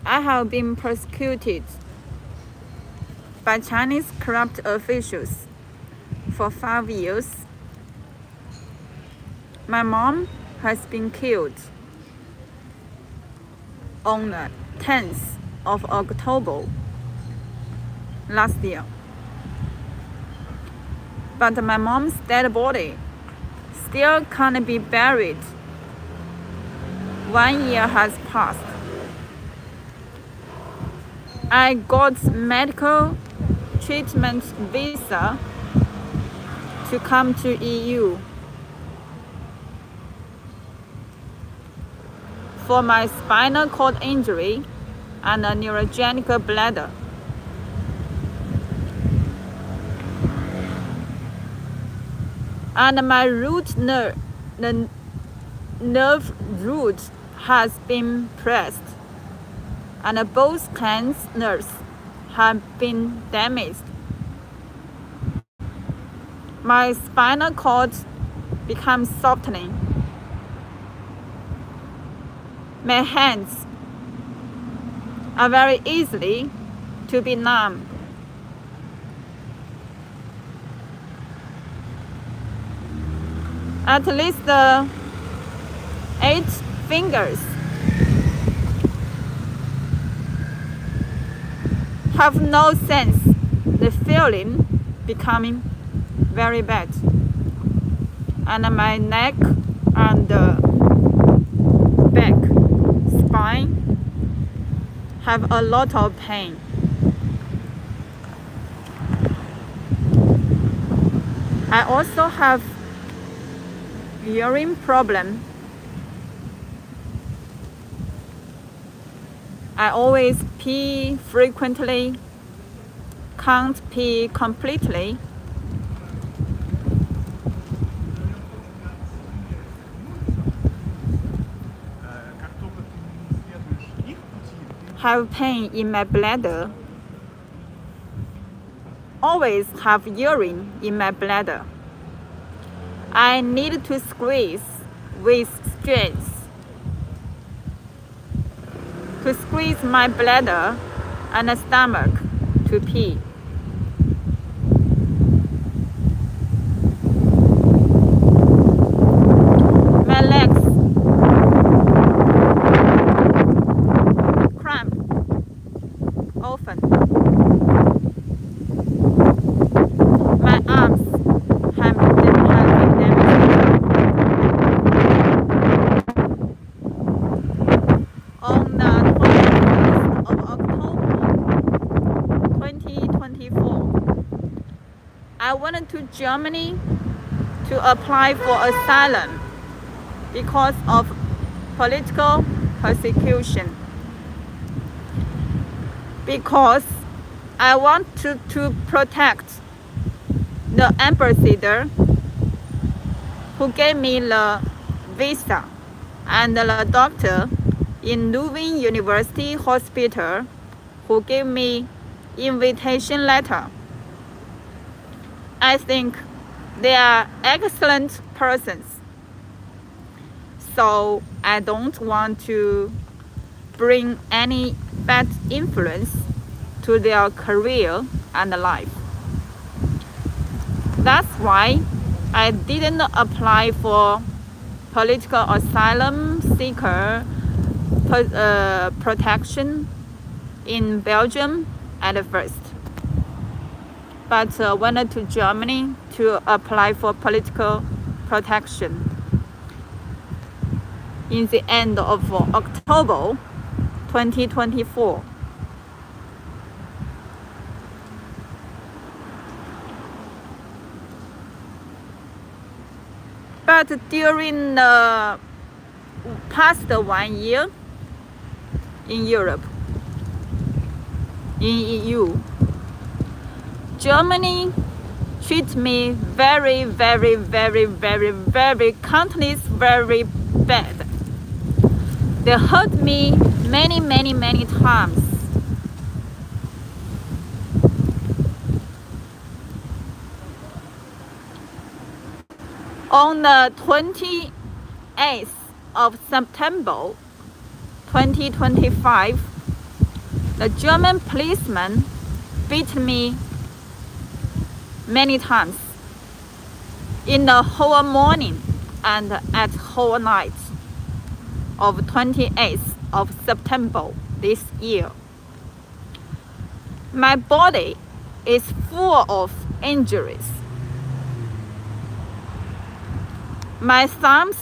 I have been persecuted by Chinese corrupt officials for 5 years. My mom has been killed on the 10th of October last year. But my mom's dead body still can't be buried. 1 year has passed. I got medical treatment visa to come to EU for my spinal cord injury and a neurogenic bladder. And my the nerve root has been pressed, and both hands nerves have been damaged. My spinal cord becomes softening. My hands are very easily to be numb. At least 8 fingers have no sense. The feeling becoming very bad, and my neck and back spine have a lot of pain. I also have urine problem. I always pee frequently, can't pee completely. Have pain in my bladder. Always have urine in my bladder. I need to squeeze with strength to squeeze my bladder and stomach to pee. My legs cramp often. My arms have been damaged. On the 21st of October 2024, I went to Germany to apply for asylum because of political persecution. Because I want to protect the ambassador who gave me the visa and the doctor in Leuven University Hospital who gave me invitation letter. I think they are excellent persons. So I don't want to bring any bad influence to their career and life. That's why I didn't apply for political asylum seeker protection in Belgium at first, but went to Germany to apply for political protection in the end of October 2024. But during the past 1 year in Europe, in EU, Germany treat me very countless very bad. They hurt me many times. On the 28th of September 2025, The German policeman beat me many times in the whole morning and at whole night of 28th of September this year. My body is full of injuries. My thumbs,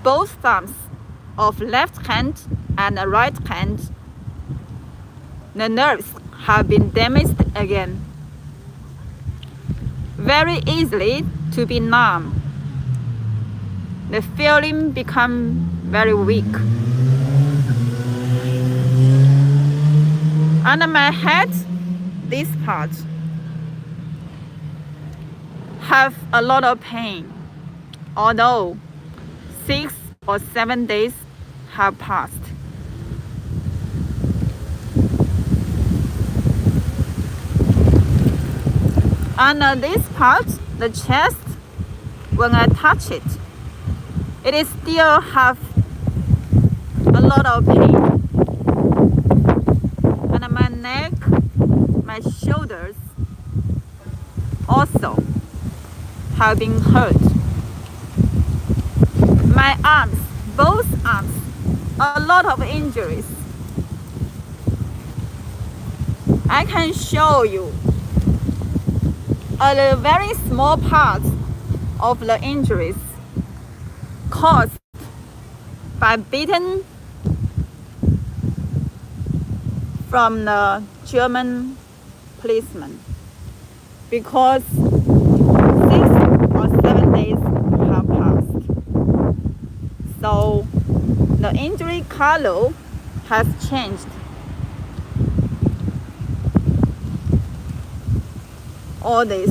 both thumbs of left hand and right hand, the nerves have been damaged again, very easily to be numb. The feeling become very weak. Under my head, this part have a lot of pain, although 6 or 7 days have passed. Under this part, the chest, when I touch it, it is still have a lot of pain. Under my neck, my shoulders also have been hurt. My arms, both arms, a lot of injuries. I can show you a very small part of the injuries caused by beaten from the German policeman, because 6 or 7 days have passed. So the injury color has changed. All this.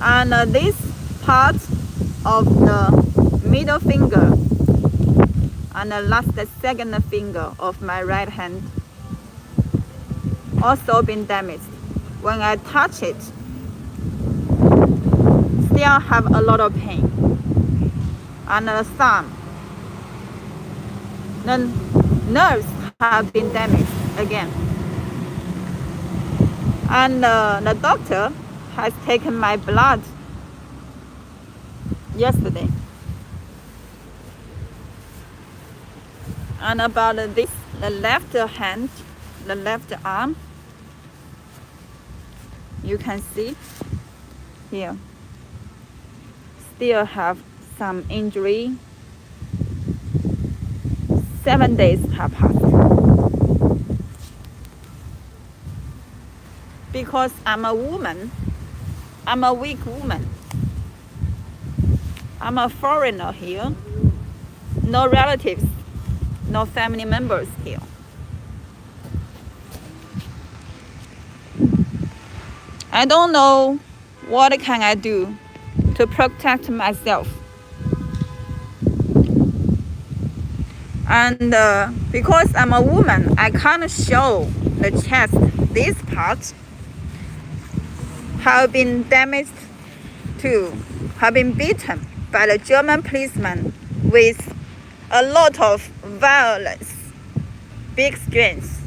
And this part of the middle finger and the second finger of my right hand also been damaged. When I touch it, still have a lot of pain. And the thumb, the nerves have been damaged again. And the doctor has taken my blood yesterday. And about this, the left hand, the left arm, you can see here, still have some injury. 7 days have passed. Because I'm a woman, I'm a weak woman. I'm a foreigner here, no relatives, no family members here. I don't know what can I do to protect myself. And because I'm a woman, I can't show the chest. This part have been damaged too, have been beaten by the German policeman with a lot of violence, big strength.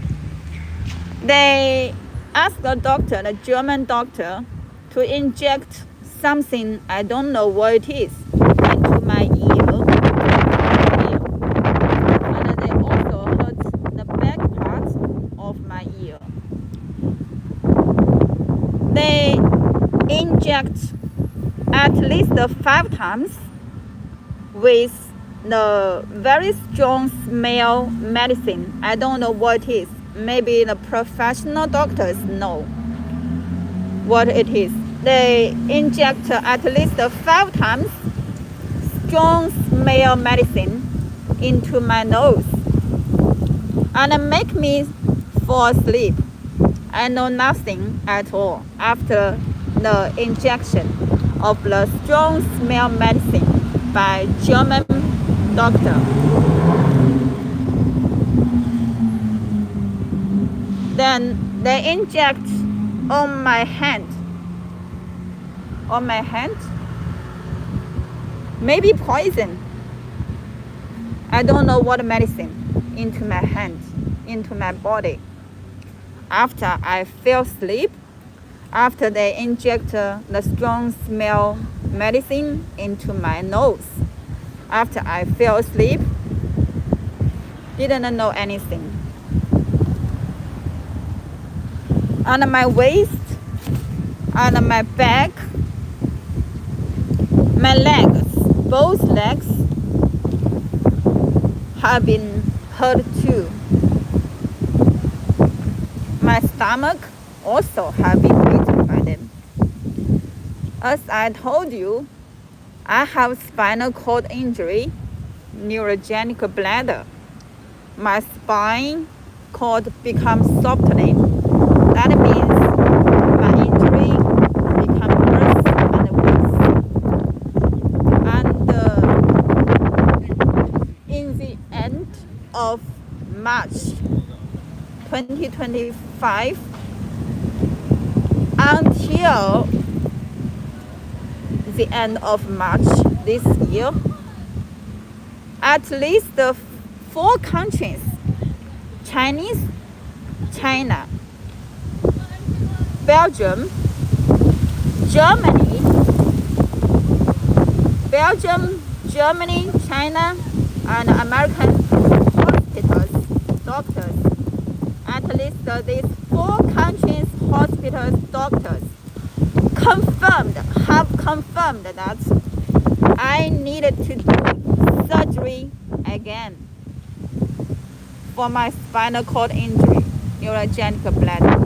They asked the doctor, the German doctor, to inject something, I don't know what it is, into my ear. And they also hurt the back part of my ear. They inject at least 5 times with the very strong smell medicine. I don't know what it is. Maybe the professional doctors know what it is. They inject at least 5 times strong smell medicine into my nose and make me fall asleep. I know nothing at all after the injection of the strong smell medicine by German doctor. Then they inject on my hand. Maybe poison. I don't know what medicine into my hand, into my body. After I fell asleep, after they inject the strong smell medicine into my nose, after I fell asleep, didn't know anything. On my waist, on my back, my legs, both legs have been hurt too. My stomach also have been beaten by them. As I told you, I have spinal cord injury, neurogenic bladder. My spine cord becomes softening. That means my injury becomes worse and worse. And in the end of March 2025, until the end of March this year, at least 4 countries, Chinese, China, Belgium, Germany, China, and American hospitals, doctors, at least these 4 countries, hospitals, doctors, have confirmed that I needed to do surgery again for my spinal cord injury, neurogenic bladder.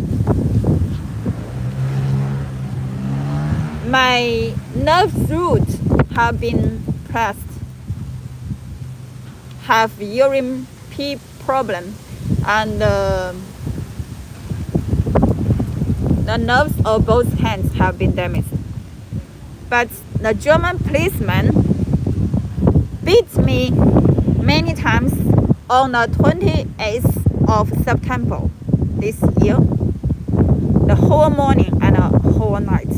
My nerve roots have been pressed, have urine pee problem, and the nerves of both hands have been damaged. But the German policeman beat me many times on the 28th of September this year, the whole morning and the whole night.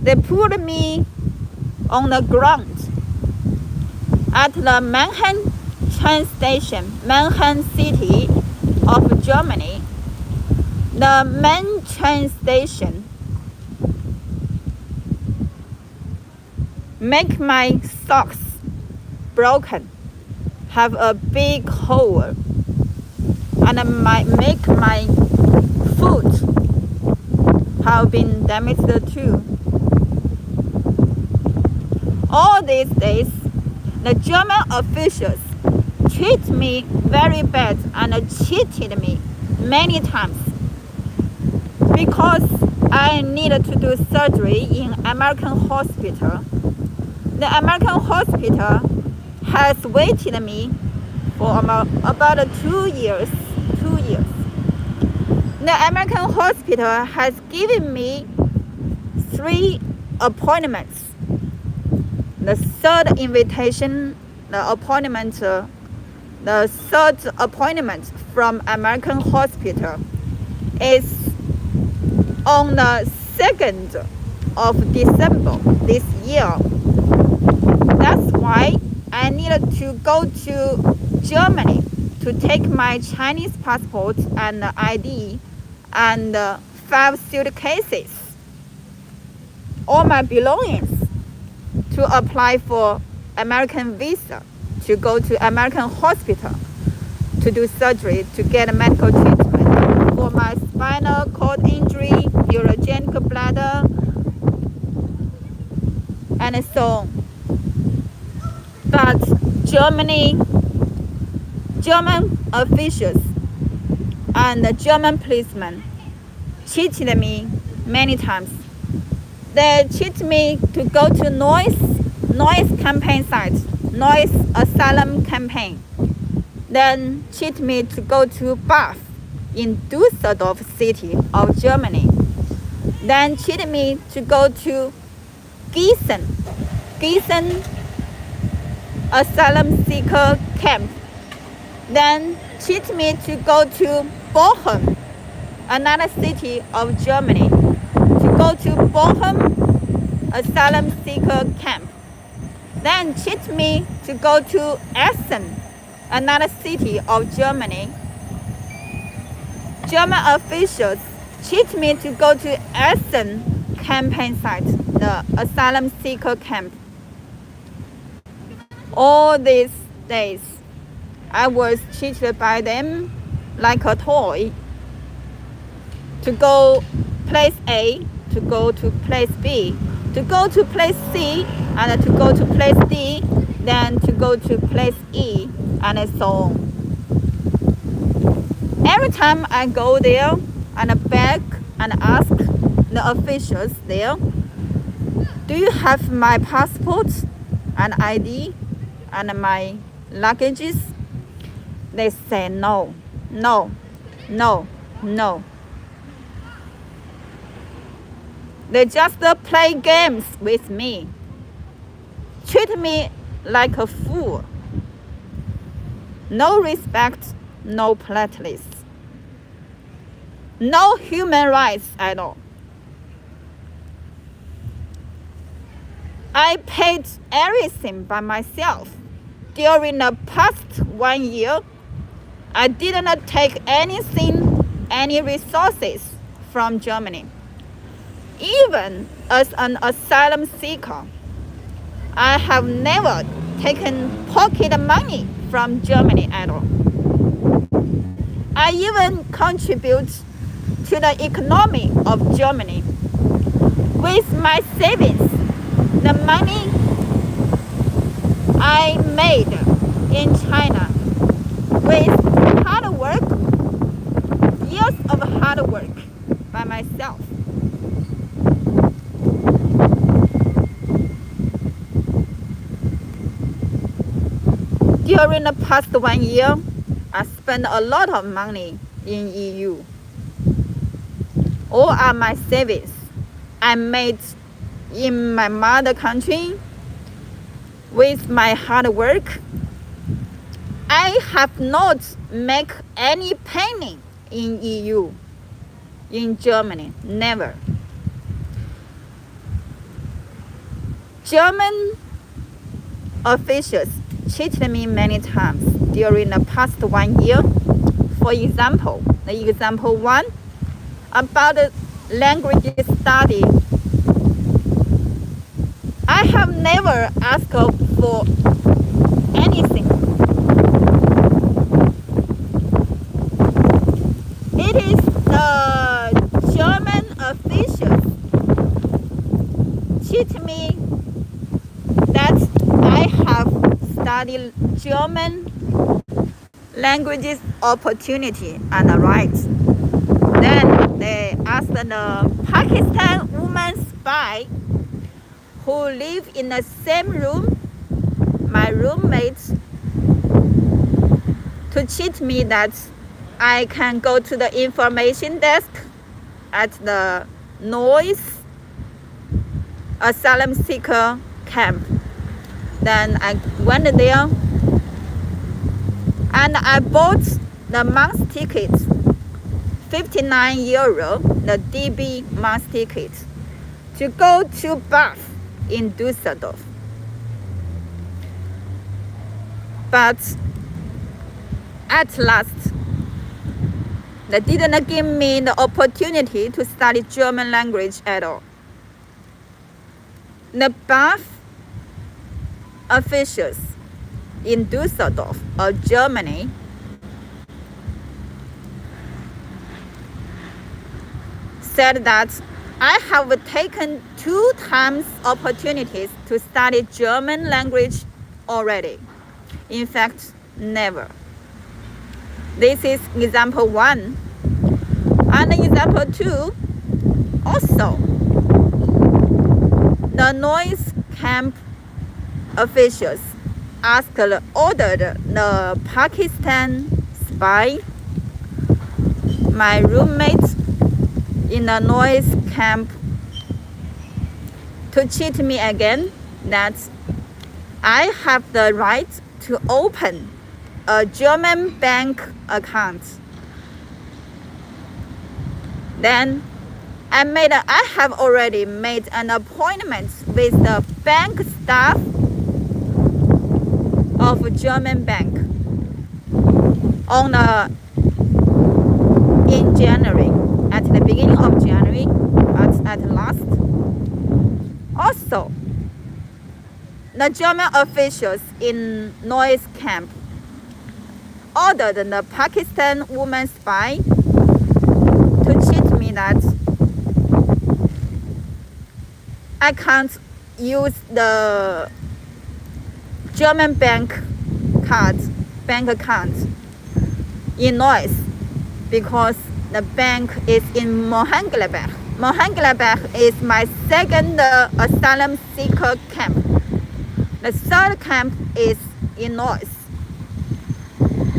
They put me on the ground at the Mannheim train station, Mannheim city of Germany. The main train station make my socks broken, have a big hole, and make my foot have been damaged too. All these days, the German officials treat me very bad and cheated me many times because I needed to do surgery in American hospital. The American hospital has waited me for about 2 years. The American hospital has given me 3 appointments. The third appointment from American hospital is on the 2nd of December this year. That's why I needed to go to Germany to take my Chinese passport and ID and 5 suitcases, all my belongings, to apply for American visa to go to American hospital to do surgery to get medical treatment for my spinal cord injury, neurogenic bladder, and so on. But German officials and the German policemen cheated me many times. They cheat me to go to noise campaign site, noise asylum campaign. Then cheat me to go to Bath in Düsseldorf city of Germany. Then cheat me to go to Gießen asylum seeker camp. Then cheat me to go to Bochum, another city of Germany, to go to Bochum asylum seeker camp. then cheat me to go to Essen, another city of Germany. German officials cheat me to go to Essen campaign site, the asylum seeker camp. All these days, I was cheated by them like a toy. To go place A, to go to place B, to go to place C, and to go to place D, then to go to place E, and so on. Every time I go there and beg and ask the officials there, do you have my passport and ID and my luggages? They say no, no, no, no. They just play games with me, treat me like a fool. No respect, no politeness, no human rights at all. I paid everything by myself. During the past 1 year, I didn't take any resources from Germany. Even as an asylum seeker, I have never taken pocket money from Germany at all. I even contribute to the economy of Germany with my savings. The money I made in China with hard work, years of hard work by myself. During the past 1 year, I spent a lot of money in EU. All are my savings I made in my mother country with my hard work. I have not made any penny in EU, in Germany, never. German officials cheated me many times during the past 1 year. For example, the example one about the language study. I have never asked for anything. It is the German officials cheat me that I have studied German languages opportunity and rights. Then they asked the Pakistan woman spy who live in the same room, my roommates, to cheat me that I can go to the information desk at the Noise asylum seeker camp. Then I went there and I bought the month ticket, 59 euro, the DB month ticket, to go to Bath in Düsseldorf. But at last, they didn't give me the opportunity to study German language at all. The Bath officials in Düsseldorf of Germany said that I have taken 2 times opportunities to study German language already. In fact, never. This is example 1. And example 2, also, the Noise camp officials ordered the Pakistan spy, my roommate in the Noise camp, to cheat me again that I have the right to open a German bank account. Then I have already made an appointment with the bank staff of German bank in January, at the beginning of January, but at last. Also, the German officials in noise camp ordered the Pakistan woman spy to cheat me that I can't use the German bank account in noise because the bank is in Mohangladbach. Mohangladbach is my second asylum seeker camp. The third camp is in noise.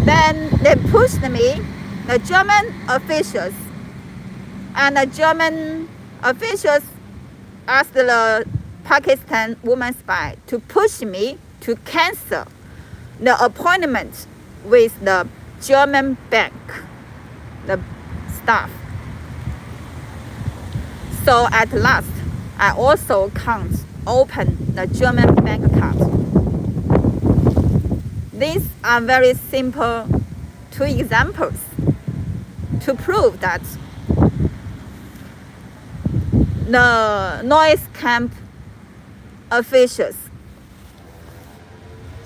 Then they pushed me, the German officials, and the German officials asked the Pakistan woman spy to push me to cancel the appointment with the German bank, the staff. So at last, I also can't open the German bank account. These are very simple two examples to prove that the noise camp officials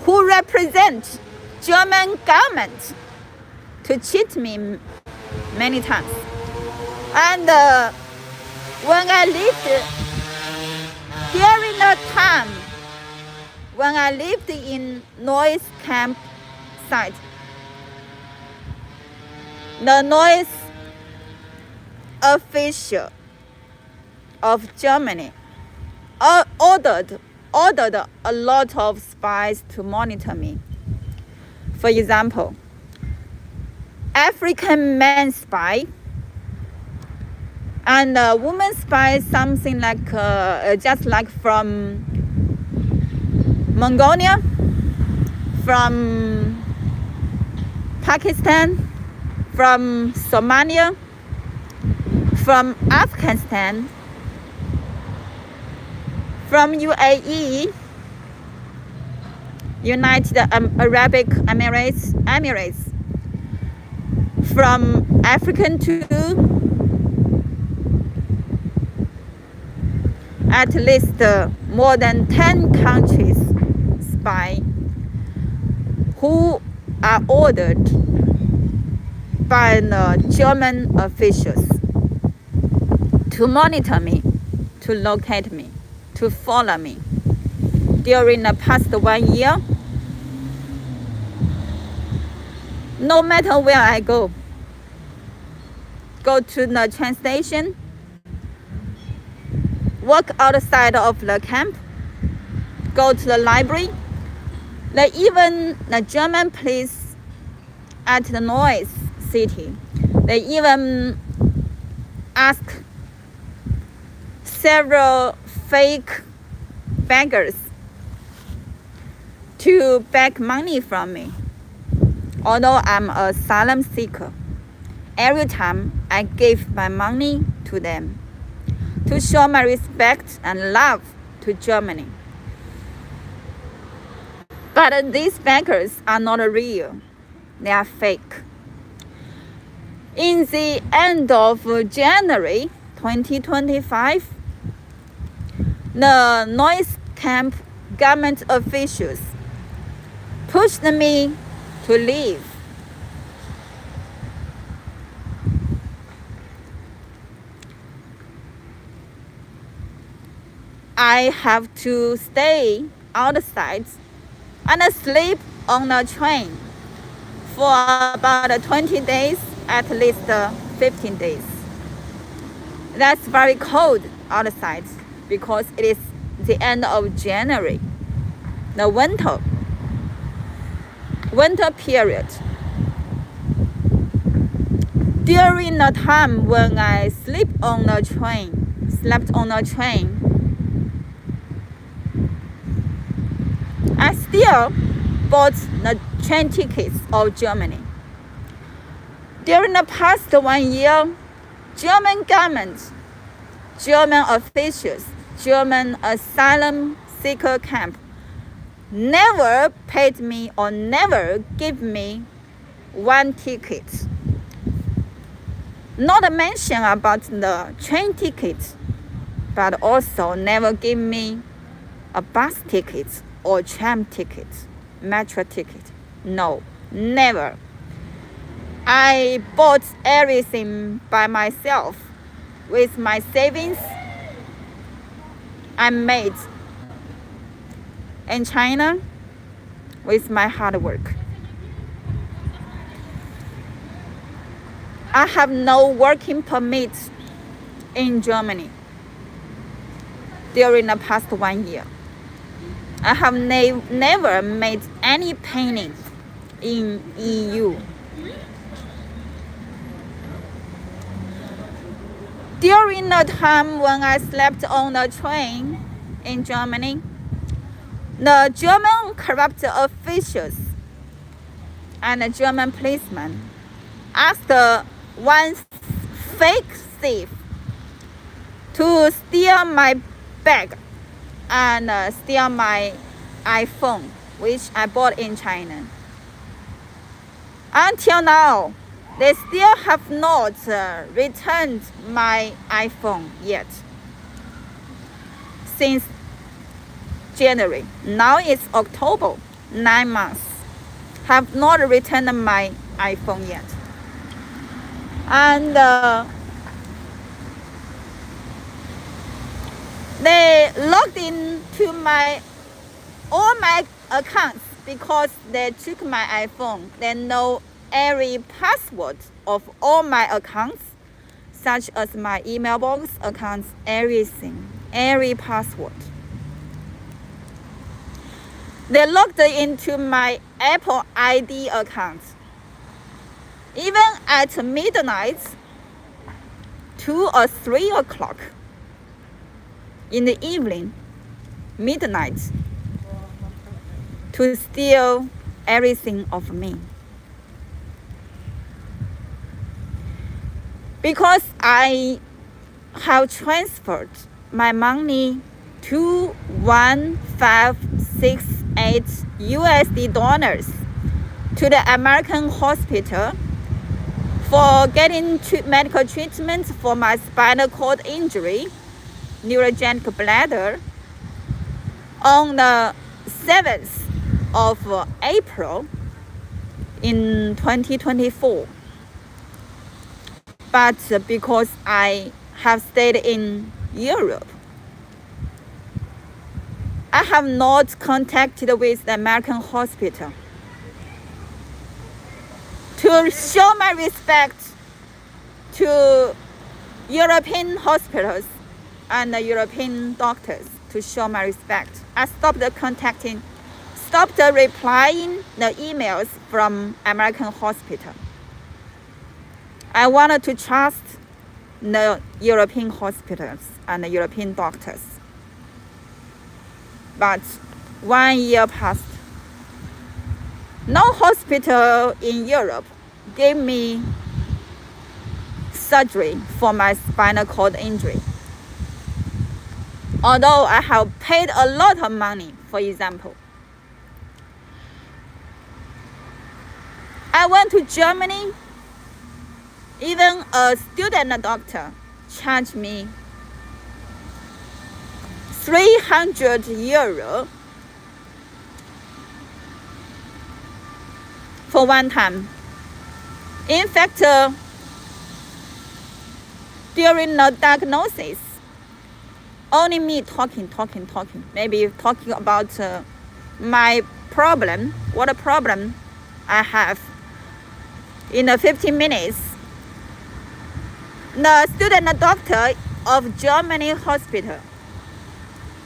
who represent German government to cheat me many times. And when I lived during the time when I lived in noise camp site, the noise official of Germany ordered a lot of spies to monitor me. For example, African man spy and a woman spy, something like just like from Mongolia, from Pakistan, from Somalia, from Afghanistan, from UAE, United Arab Emirates, from African too, at least more than 10 countries spy who are ordered by the German officials to monitor me, to locate me, to follow me. During the past 1 year, no matter where I go to the train station, walk outside of the camp, go to the library, even the German police at the noise city, they even ask several fake beggars to beg money from me. Although I'm an asylum seeker, every time I give my money to them to show my respect and love to Germany. But these beggars are not real. They are fake. In the end of January 2025, the noise camp government officials pushed me to leave. I have to stay outside and sleep on the train for about 20 days, at least 15 days. That's very cold outside because it is the end of January, the winter period. During the time when I slept on the train, I still bought the train tickets of Germany. During the past 1 year, German government, German officials, German asylum seeker camp never paid me or never give me one ticket. Not mention about the train ticket, but also never give me a bus ticket or tram ticket, metro ticket. No, never. I bought everything by myself with my savings I made in China with my hard work. I have no working permit in Germany during the past 1 year. I have never made any payment in EU. During the time when I slept on the train in Germany, the German corrupt officials and the German policemen asked one fake thief to steal my bag and steal my iPhone, which I bought in China. Until now, they still have not returned my iPhone yet. Since January, now it's October, 9 months, have not returned my iPhone yet. And they logged into all my accounts because they took my iPhone. They know every password of all my accounts, such as my email box accounts, everything, every password. They logged into my Apple ID account. Even at midnight, 2 or 3 o'clock in the evening, midnight, to steal everything of me. Because I have transferred my money to 1,568 USD dollars to the American hospital for getting medical treatment for my spinal cord injury, neurogenic bladder, on the 7th of April in 2024. But because I have stayed in Europe, I have not contacted with the American hospital to show my respect to European hospitals and the European doctors, to show my respect. I stopped replying the emails from American hospital. I wanted to trust the European hospitals and the European doctors. But 1 year passed. No hospital in Europe gave me surgery for my spinal cord injury. Although I have paid a lot of money, for example. I went to Germany. Even a student doctor charged me €300 for one time. In fact, during the diagnosis, only me talking, maybe talking about my problem, what a problem I have. In the 15 minutes, the student doctor of Germany hospital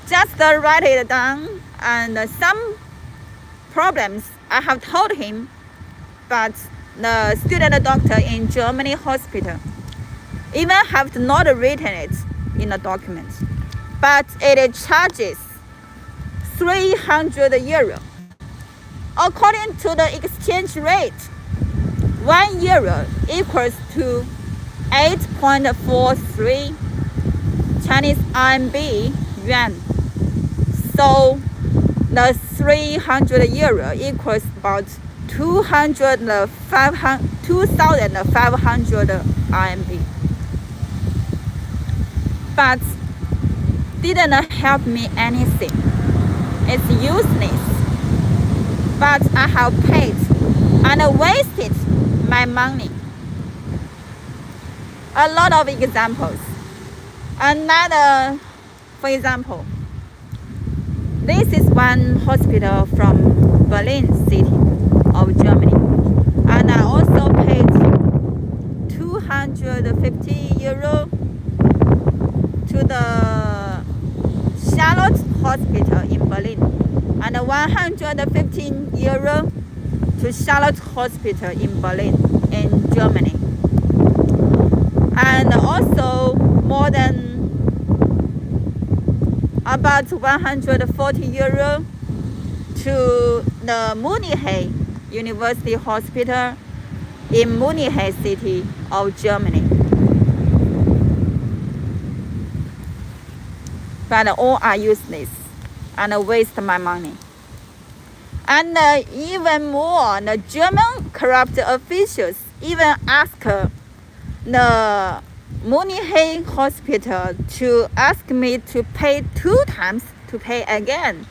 just write it down, and some problems I have told him, but the student doctor in Germany hospital even have not written it in the document, but it charges €300. According to the exchange rate, €1 equals to 8.43 Chinese RMB yuan. So the 300 euro equals about 2,500 RMB. But didn't help me anything. It's useless. But I have paid and wasted my money. A lot of examples. Another, for example, this is one hospital from Berlin city of Germany, and I also paid 250 euro to the Charlotte Hospital in Berlin, and 115 euro to Charlotte Hospital in Berlin in Germany, and also more than about 140 euro to the Munich University Hospital in Munich city of Germany. But all are useless and waste my money. And even more, the German corrupt officials even ask the Munich hospital to ask me to pay 2 times to pay again.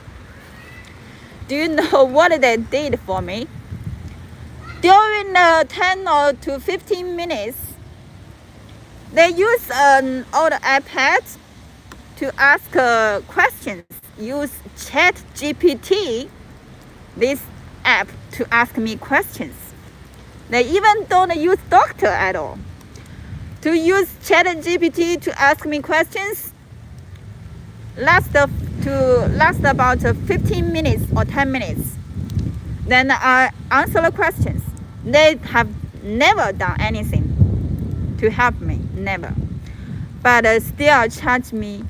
Do you know what they did for me? During 10 or to 15 minutes, they use an old iPad to ask questions. Use ChatGPT, this app, to ask me questions. They even don't use doctor at all. To use ChatGPT to ask me questions last about 15 minutes or 10 minutes. Then I answer the questions. They have never done anything to help me, never. But still charge me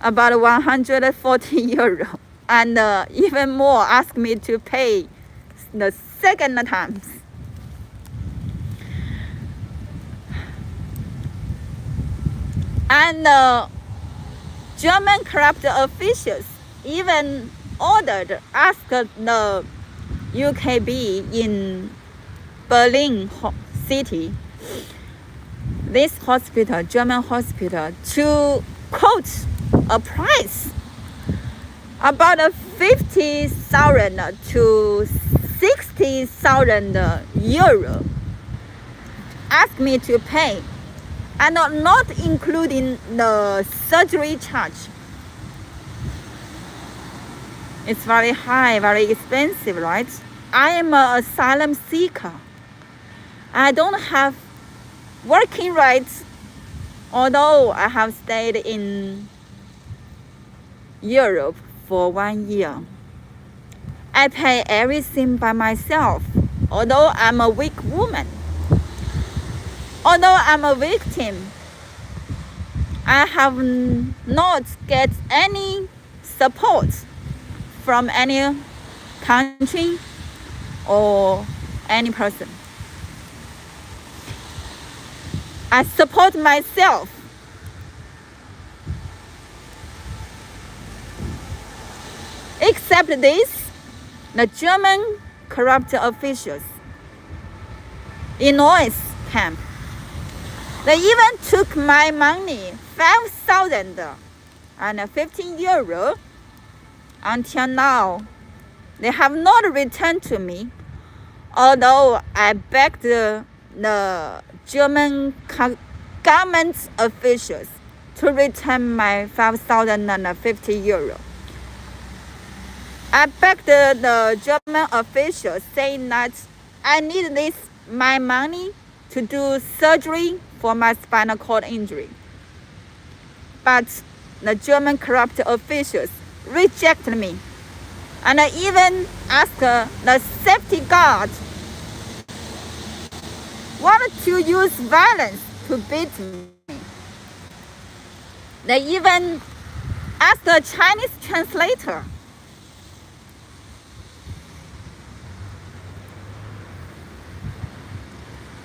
about 140 euro, and even more, ask me to pay the second times. And German corrupt officials even asked the UKB in Berlin city, this hospital, German hospital, to quote a price about 50,000 to 60,000 euro. Ask me to pay, and not including the surgery charge. It's very high, very expensive, right? I am an asylum seeker. I don't have working rights, although I have stayed in Europe for 1 year. I pay everything by myself, although I'm a weak woman. Although I'm a victim, I have not get any support from any country or any person. I support myself. Except this, the German corrupt officials in Neuss camp, they even took my money, 5,015 euro. Until now, they have not returned to me, although I begged the German government officials to return my 5,050 euro. I begged the German officials, saying that I need my money to do surgery for my spinal cord injury. But the German corrupt officials rejected me, and I even asked the safety guard wanted to use violence to beat me. They even asked a Chinese translator.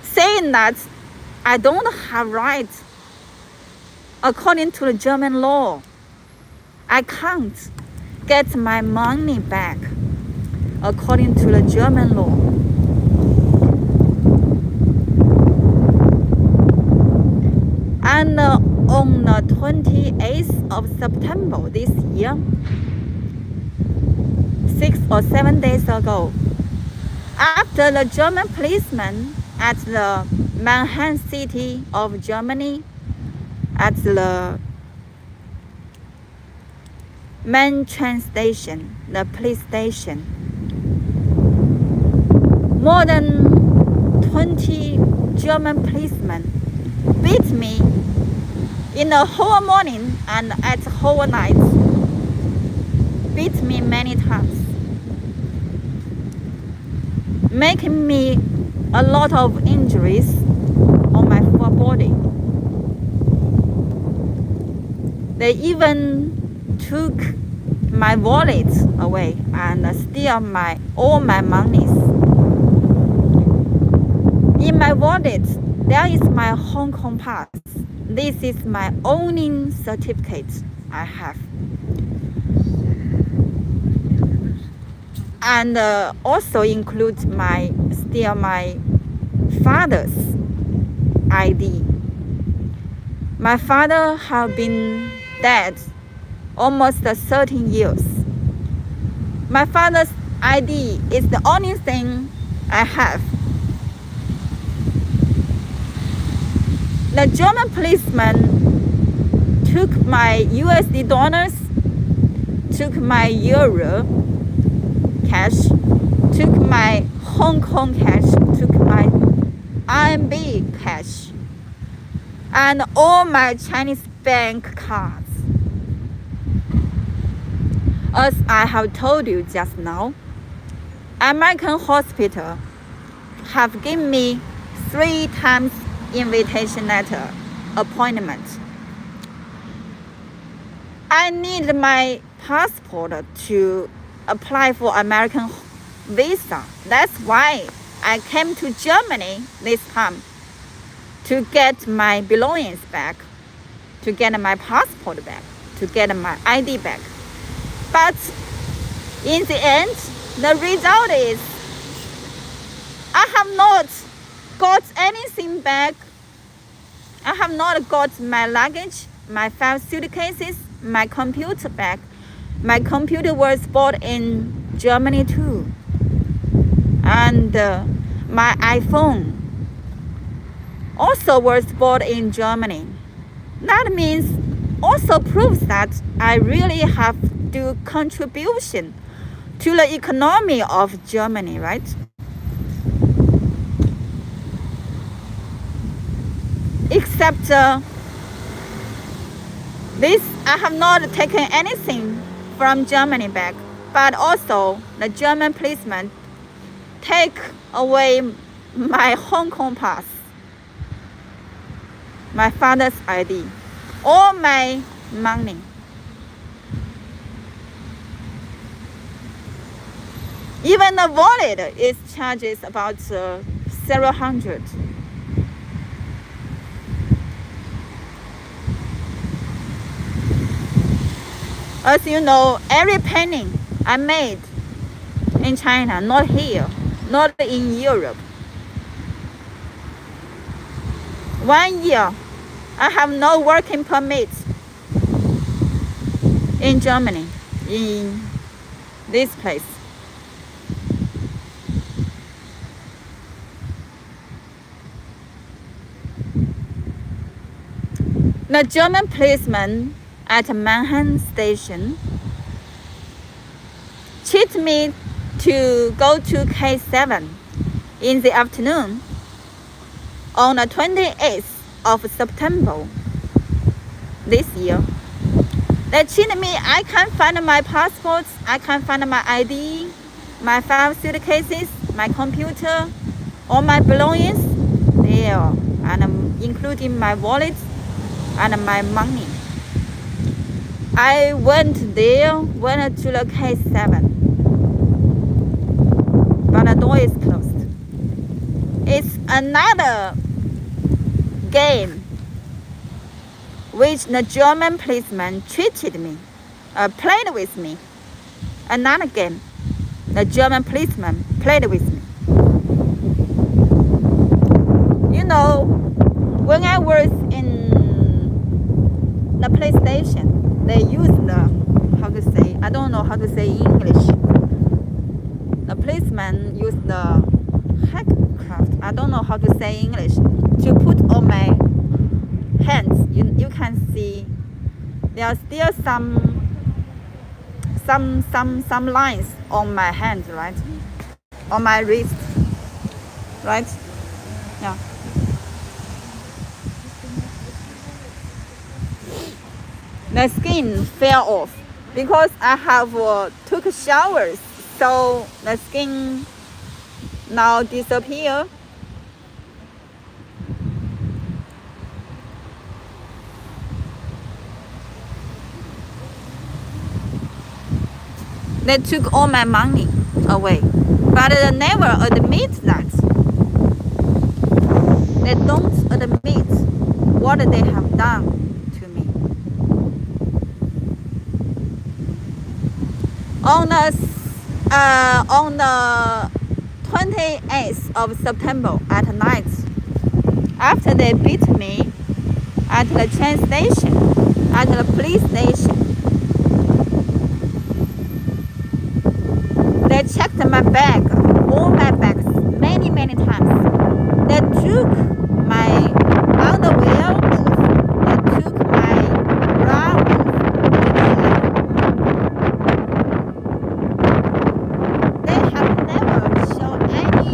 Saying that I don't have rights according to the German law. I can't. get my money back according to the German law. And on the 28th of September this year, 6 or 7 days ago, after the German policeman at the Mannheim city of Germany, at the main train station, the police station, more than 20 German policemen beat me in the whole morning and at whole night, beat me many times, making me a lot of injuries on my full body. They even took my wallet away and steal all my monies. In my wallet, there is my Hong Kong pass. This is my owning certificate I have. And also includes my father's ID. My father have been dead almost 13 years. My father's ID is the only thing I have. The German policeman took my USD dollars, took my euro cash, took my Hong Kong cash, took my RMB cash, and all my Chinese bank cards. As I have told you just now, American hospital have given me 3 times invitation letter appointment. I need my passport to apply for American visa. That's why I came to Germany this time to get my belongings back, to get my passport back, to get my ID back. But in the end, the result is I have not got anything back. I have not got my luggage, my 5 suitcases, my computer back. My computer was bought in Germany too. And my iPhone also was bought in Germany. That means also proves that I really have to contribution to the economy of Germany, right? Except this, I have not taken anything from Germany back, but also the German policeman take away my Hong Kong pass, my father's ID, all my money. Even the wallet is charges about several hundred. As you know, every penny I made in China, not here, not in Europe. 1 year, I have no working permit in Germany, in this place. The German policeman at Mannheim station cheat me to go to K7 in the afternoon on the 28th of September this year. They cheat me. I can't find my passports, I can't find my ID, my 5 suitcases, my computer, all my belongings there, and including my wallet and my money. I went there, went to the K7, but the door is closed. It's another game which the German policeman treated me, played with me. another game. The German policeman played with me. You know, when I was in the police station, they used the, how to say, I don't know how to say in English. The policeman used the handcuffs, I don't know how to say in English, to put on my hands. You can see there are still some lines on my hands, right? On my wrist, right? Yeah. The skin fell off because I have took showers, so the skin now disappear. They took all my money away, but they never admit that. They don't admit what they have done to me. On the 28th of September at night, after they beat me at the train station, at the police station, they checked my bag, all my bags, many times. They took my underwear off. They took my bra off. They have never shown any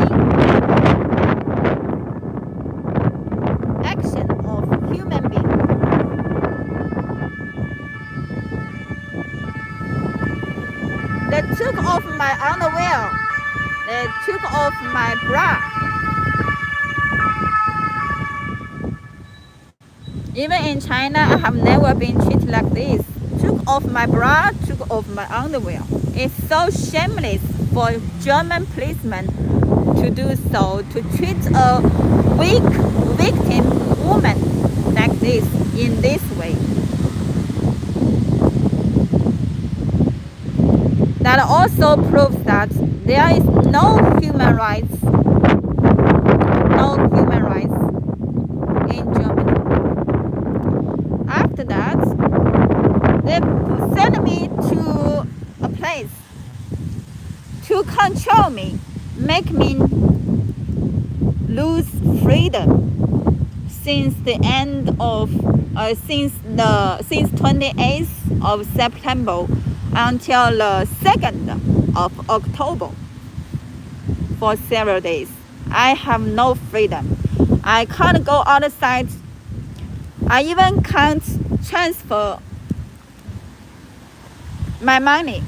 action of human being. They took off my underwear. They took off my bra. Even in China, I have never been treated like this. Took off my bra, took off my underwear. It's so shameless for German policemen to do so, to treat a weak victim woman like this, in this way. That also proves that there is no human rights in Germany. After that, they sent me to a place to control me, make me lose freedom since the end of since 28th of September until the 2nd of October. For several days, I have no freedom. I can't go outside. I even can't transfer my money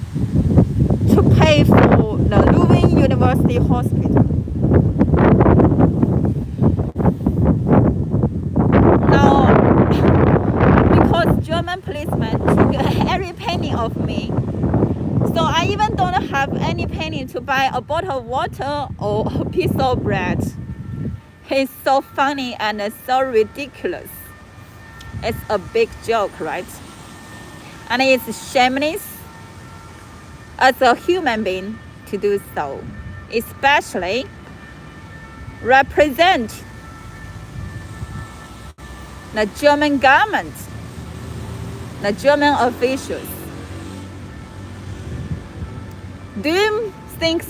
to pay for the Leuven University Hospital. Now, because German policemen took every penny of me, so I even don't have any penny to buy a bottle of water or a piece of bread. It's so funny and so ridiculous. It's a big joke, right? And it's shameless as a human being to do so, especially represent the German government, the German officials. Do you think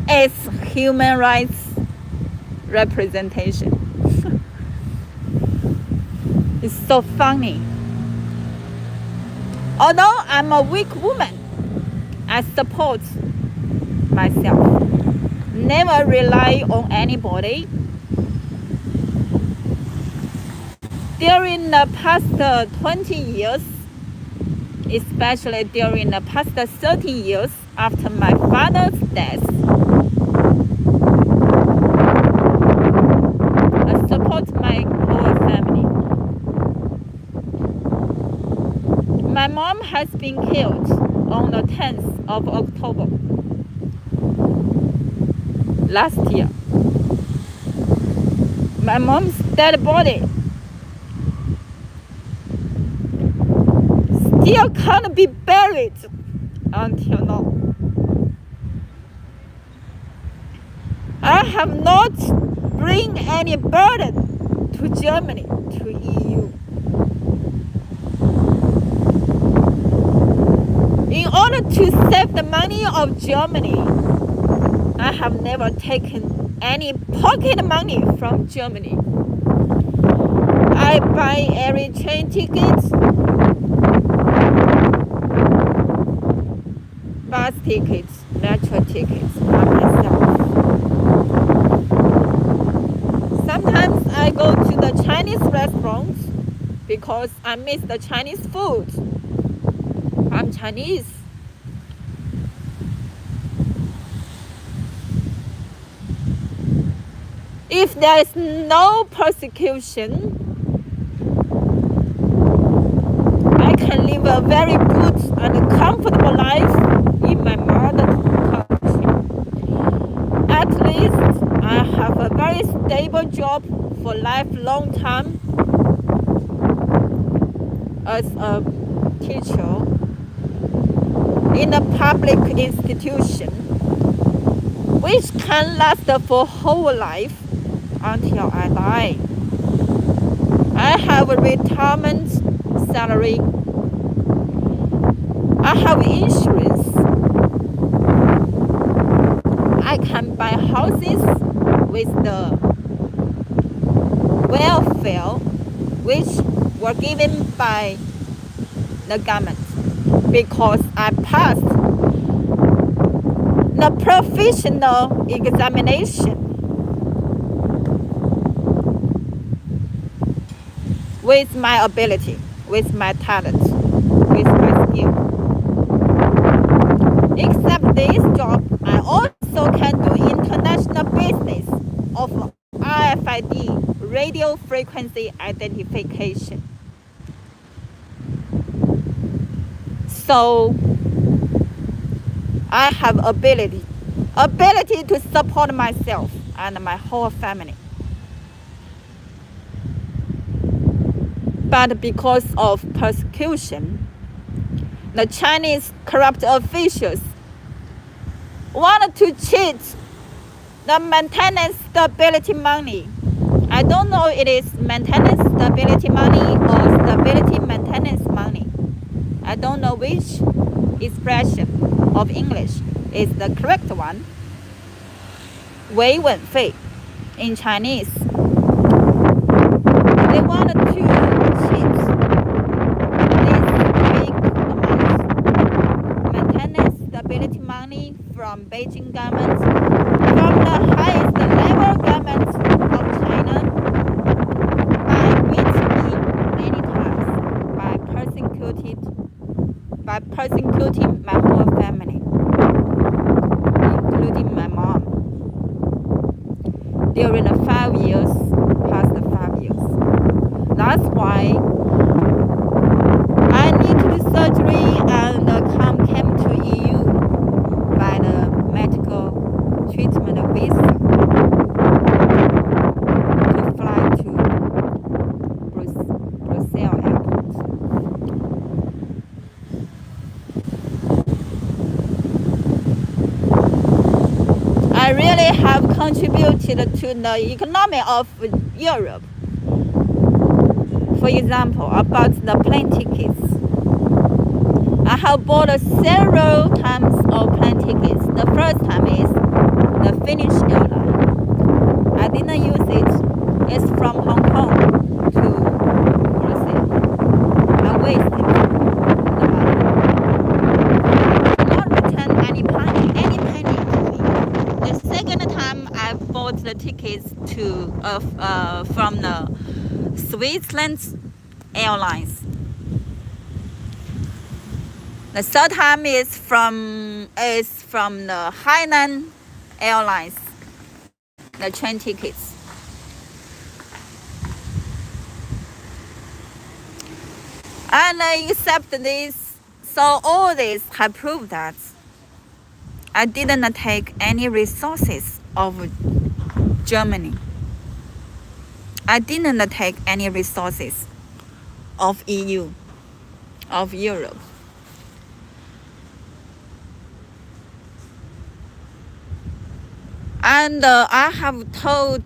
it's human rights representation? It's so funny. Although I'm a weak woman, I support myself. Never rely on anybody. During the past 20 years, especially during the past 30 years after my father's death, I support my whole family. My mom has been killed on the 10th of October last year. My mom's dead body still can't be buried until now. I have not bring any burden to Germany, to EU. In order to save the money of Germany, I have never taken any pocket money from Germany. I buy every train ticket, bus tickets, metro tickets by myself. Sometimes I go to the Chinese restaurants because I miss the Chinese food. I'm Chinese. If there is no persecution, I can live a very good and comfortable life in my mother country. At least I have a very stable job for lifelong time as a teacher in a public institution, which can last for whole life until I die. I have a retirement salary. I have insurance. I can buy houses with the welfare which were given by the government because I passed the professional examination with my ability, with my talent, with my skill. Except this job, I also can do international business of RFID, radio frequency identification. So I have ability to support myself and my whole family. But because of persecution, the Chinese corrupt officials wanted to cheat the maintenance stability money. I don't know it is maintenance stability money or stability maintenance money. I don't know which expression of English is the correct one. 维稳费 in Chinese. They wanted to cheat this big amount, maintenance stability money from Beijing government, from the highest level government of China, by beating me many times, by persecuting my whole family, including my mom. During the 5 years, past 5 years. That's why I need to do surgery and came to EU by the medical treatment visa to fly to Brussels airport. I really have contributed to the economy of Europe. For example, about the plane tickets. I have bought several times of plane tickets. The first time is the Finnish airline. I didn't use it. It's from Hong Kong to Brussels. I wasted the money. I did not return any penny to me. The second time I bought the tickets from the Switzerland Airlines. The third time is from the Hainan Airlines, the train tickets. And except this, so all this have proved that I didn't take any resources of Germany. I didn't take any resources of EU, of Europe. And I have told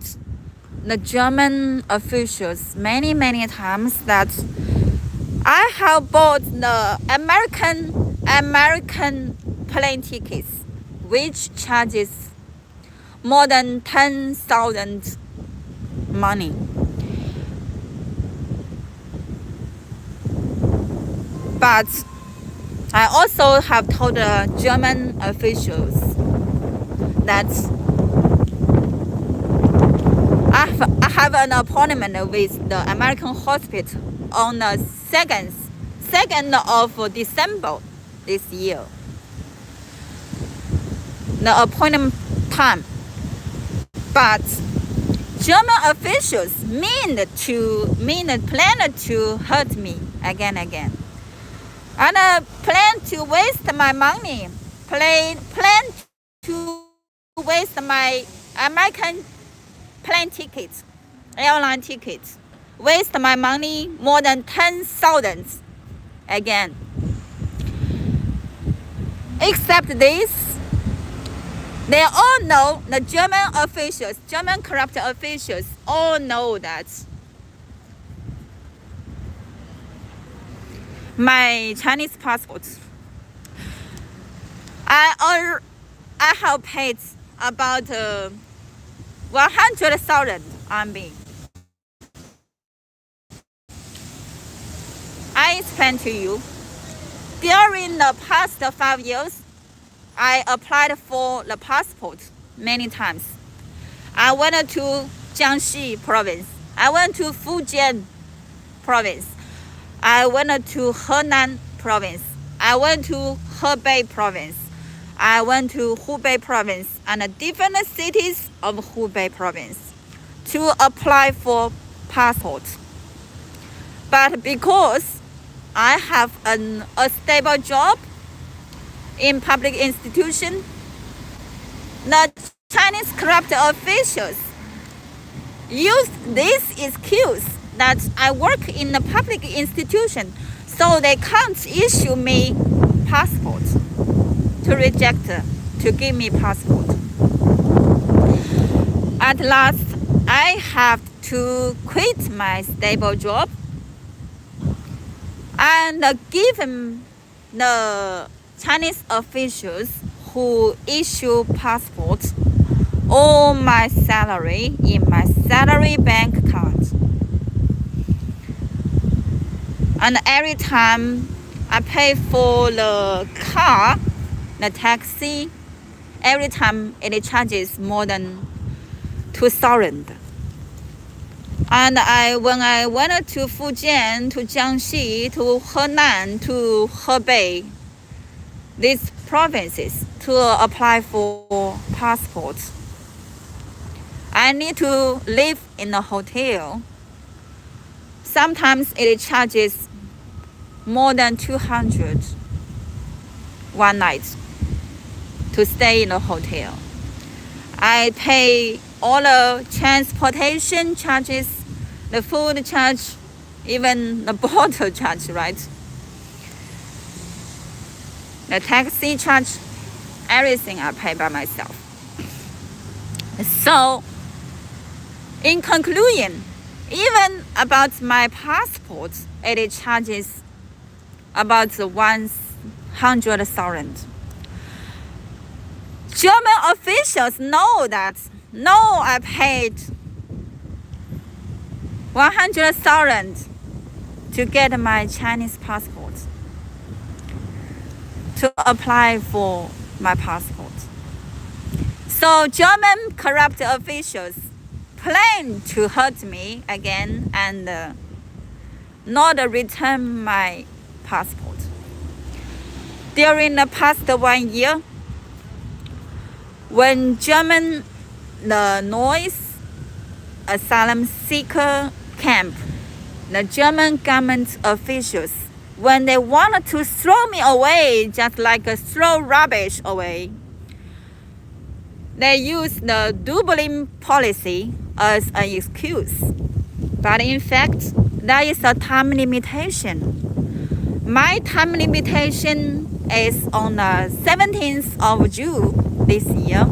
the German officials many times that I have bought the American plane tickets, which charges more than 10,000 money. But I also have told the German officials that I have an appointment with the American hospital on the 2nd of December this year. The appointment time. But German officials plan to hurt me again. And plan to waste my money, plan to waste my American plane tickets, airline tickets, waste my money more than 10,000 again. Except this, they all know, the German corrupt officials all know that my Chinese passport, I have paid about 100,000 RMB. I explain to you, during the past 5 years, I applied for the passport many times. I went to Jiangxi province. I went to Fujian province. I went to Henan province. I went to Hebei province. I went to Hubei province and different cities of Hubei province to apply for passport. But because I have a stable job in public institution, the Chinese corrupt officials use this excuse that I work in a public institution, so they can't issue me passport, to give me passport. At last, I have to quit my stable job and give the Chinese officials who issue passports all my salary in my salary bank account. And every time I pay for the car, the taxi, every time it charges more than 2,000. And when I went to Fujian, to Jiangxi, to Henan, to Hebei, these provinces, to apply for passports, I need to live in a hotel. Sometimes it charges more than 200 one night to stay in a hotel. I pay all the transportation charges, the food charge, even the bottle charge, right? The taxi charge, everything I pay by myself. So, in conclusion, even about my passport, it charges about 100,000. German officials know that. No, I paid 100,000 to get my Chinese passport, to apply for my passport. So German corrupt officials plan to hurt me again and not return my passport. During the past 1 year, when the noise asylum seeker camp, the German government officials, when they wanted to throw me away, just like throw rubbish away, they use the Dublin policy as an excuse. But in fact, there is a time limitation. My time limitation is on the 17th of June this year.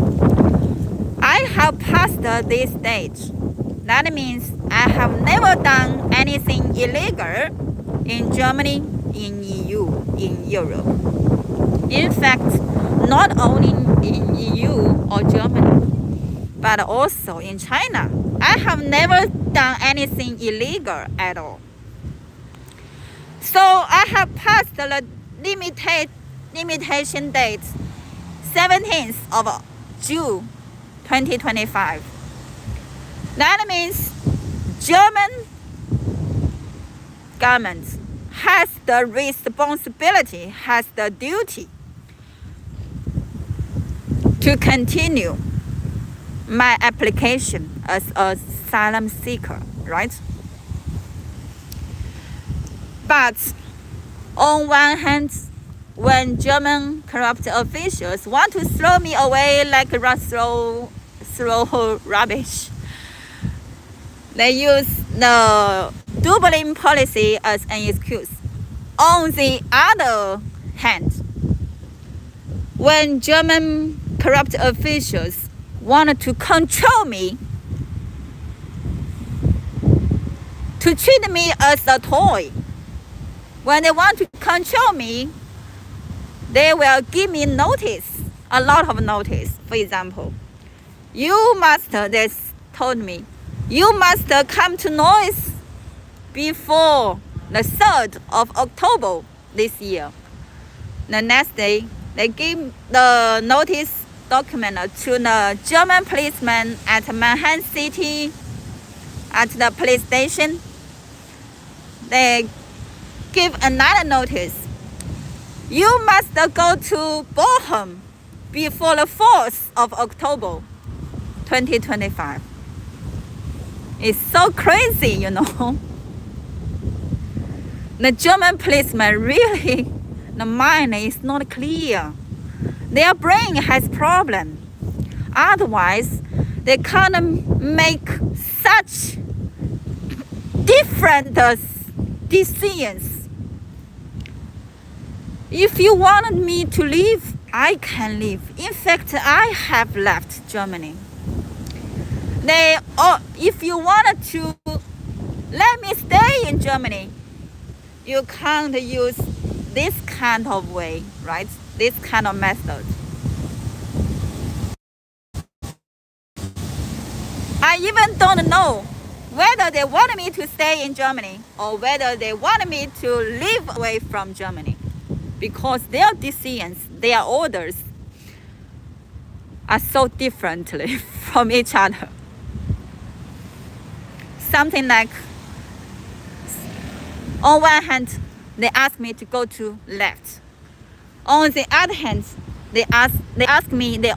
I have passed this stage. That means I have never done anything illegal in Germany, in EU, in Europe. In fact, not only in EU or Germany, but also in China. I have never done anything illegal at all. So I have passed the limitation date 17th of June 2025. That means German government has the responsibility, has the duty to continue my application as an asylum seeker, right? But on one hand, when German corrupt officials want to throw me away like throw rubbish, they use the Dublin policy as an excuse. On the other hand, when German corrupt officials wanted to control me, to treat me as a toy, when they want to control me, they will give me notice, a lot of notice. For example, they told me, you must come to Noise before the 3rd of October this year. The next day, they give the notice document to the German policeman at Manhattan City, at the police station. They give another notice. You must go to Bochum before the 4th of October 2025. It's so crazy, you know. The German policemen really, the mind is not clear. Their brain has problem. Otherwise, they can't make such different decisions. If you wanted me to leave, I can leave. In fact, I have left Germany. If you wanted to let me stay in Germany, you can't use this kind of way, right? This kind of method. I even don't know whether they want me to stay in Germany or whether they want me to live away from Germany, because their decisions, their orders are so differently from each other. Something like, on one hand, they ask me to go to left. On the other hand, they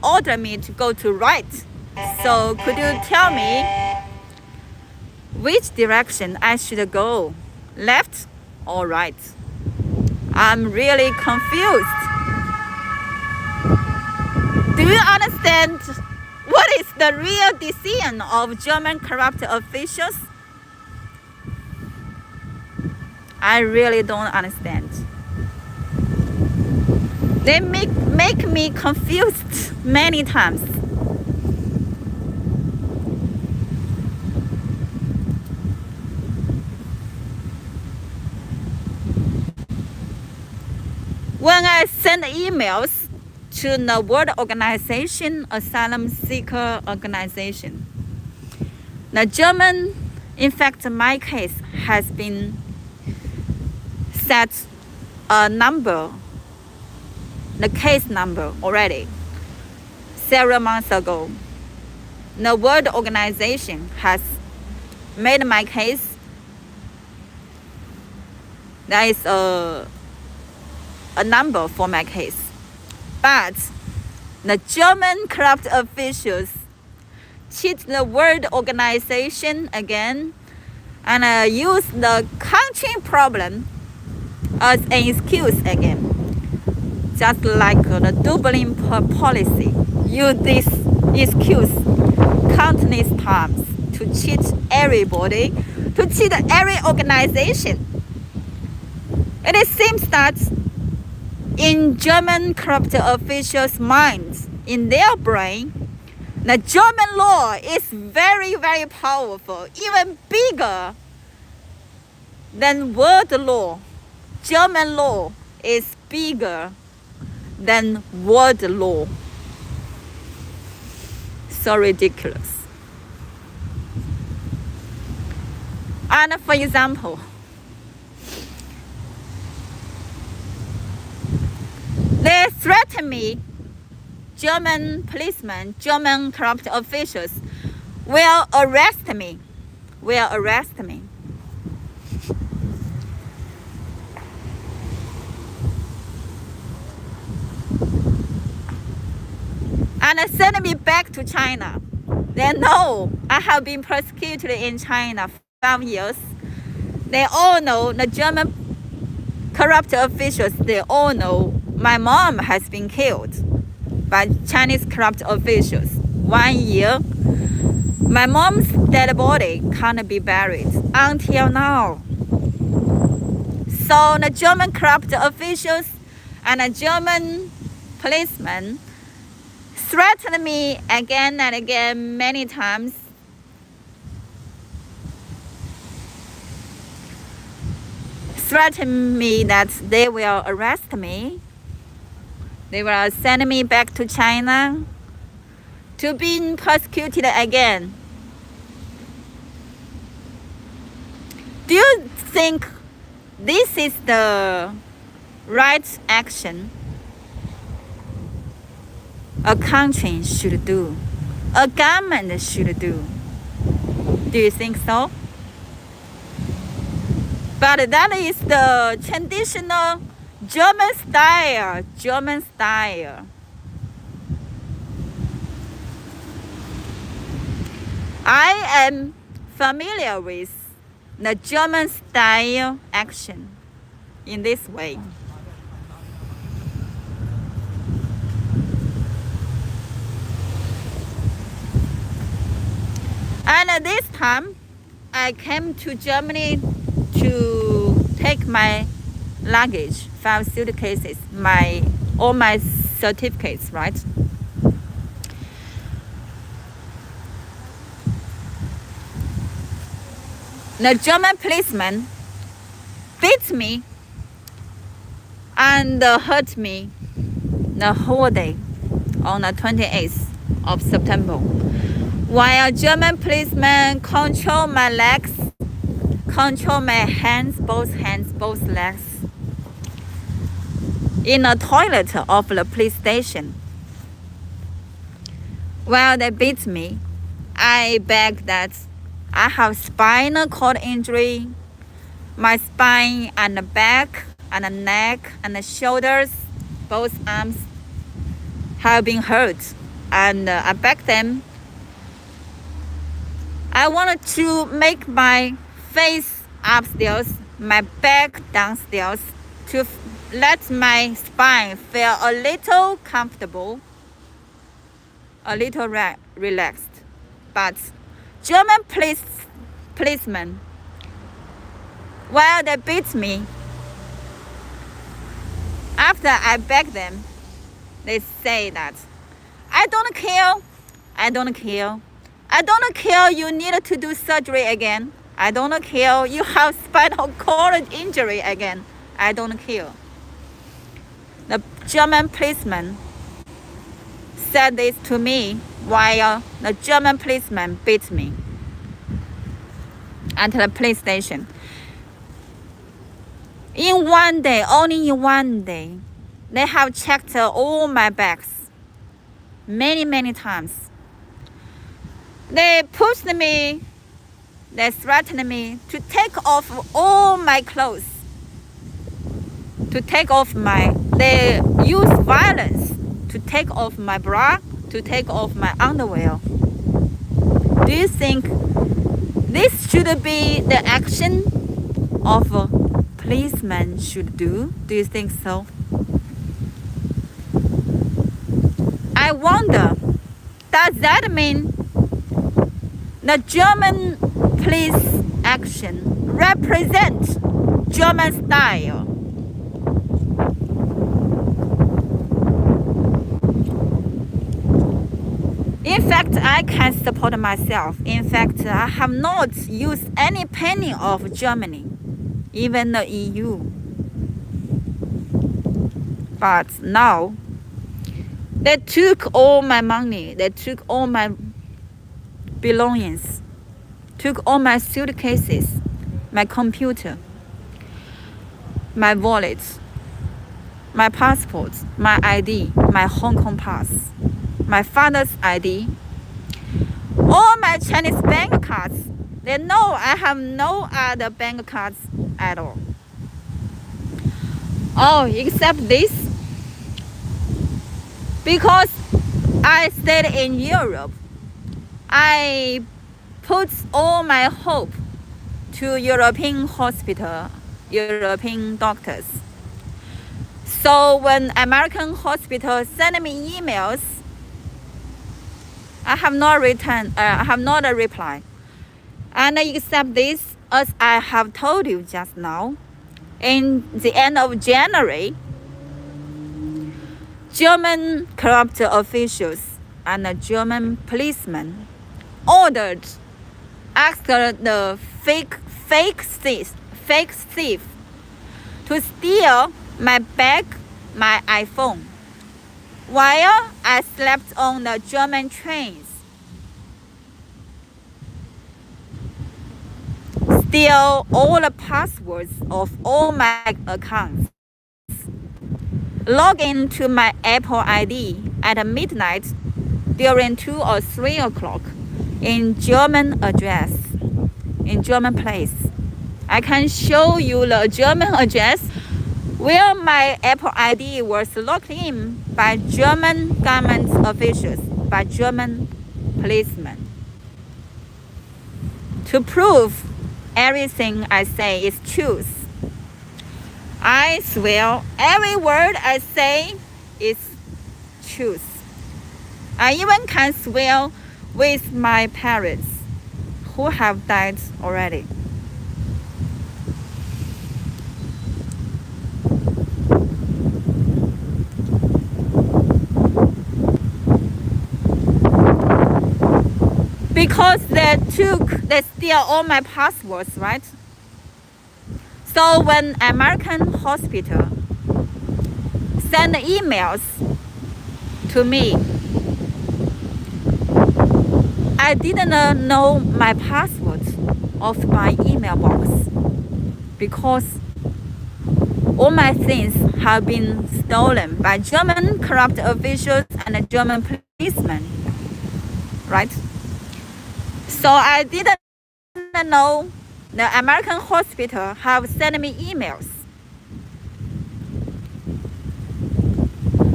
order me to go to right. So could you tell me which direction I should go, left or right? I'm really confused. Do you understand what is the real decision of German corrupt officials? I really don't understand. They make me confused many times. When I send emails to the World Organization, Asylum Seeker Organization, the German, in fact, my case has been set a number, the case number already, several months ago. The World Organization has made my case. There is a number for my case. But the German corrupt officials cheat the World Organization again and use the country problem as an excuse again. Just like the Dublin policy, use this excuse countless times to cheat everybody, to cheat every organization. It seems that in German corrupt officials' minds, in their brain, The German law is very, very powerful, even bigger than world law. German law is bigger than world law. So ridiculous. And for example, they threaten me. German policemen, German corrupt officials will arrest me. And send me back to China. They know I have been persecuted in China for 5 years. They all know, the German corrupt officials, they all know my mom has been killed by Chinese corrupt officials. 1 year, my mom's dead body can't be buried until now. So the German corrupt officials and the German policemen threatened me again and again many times. Threatened me that they will arrest me. They will send me back to China to be persecuted again. Do you think this is the right action a country should do, a government should do? Do you think so? But that is the traditional German style. I am familiar with the German style action in this way. And this time, I came to Germany to take my luggage, 5 suitcases, all my certificates, right? The German policeman beat me and hurt me the whole day on the 28th of September. While German policemen control my legs, control my hands, both legs, in the toilet of the police station. While they beat me, I begged that I have spinal cord injury. My spine and the back and the neck and the shoulders, both arms, have been hurt. And I begged them, I wanted to make my face upstairs, my back downstairs, to let my spine feel a little comfortable, a little relaxed. But German policemen, while they beat me, after I begged them, they say that I don't care you need to do surgery again. I don't care you have spinal cord injury again. I don't care. The German policeman said this to me while the German policeman beat me at the police station. In one day, only in one day, they have checked all my bags many times. They pushed me, they threatened me to take off all my clothes, they use violence to take off my bra, to take off my underwear. Do you think this should be the action of a policeman should do? Do you think so? I wonder, does that mean the German police action represents German style? In fact, I can support myself. In fact, I have not used any penny of Germany, even the EU. But now, they took all my money. They took all my belongings, took all my suitcases, my computer, my wallet, my passport, my ID, my Hong Kong pass, my father's ID, all my Chinese bank cards. They know I have no other bank cards at all. Oh, except this. Because I stayed in Europe, I put all my hope to European hospital, European doctors. So when American hospitals send me emails, I have not a reply. And except this, as I have told you just now, in the end of January, German corrupt officials and a German policeman asked the fake thief to steal my bag, my iPhone, while I slept on the German trains. Steal all the passwords of all my accounts. Log into my Apple ID at midnight during 2 or 3 o'clock in German address, in German place. I can show you the German address where my Apple ID was logged in by German government officials, by German policemen. To prove everything I say is truth, I swear every word I say is truth. I even can swear with my parents who have died already. Because they steal all my passwords, right? So when American hospital send emails to me, I didn't know my password of my email box because all my things have been stolen by German corrupt officials and German policemen, right? So I didn't know the American hospital have sent me emails.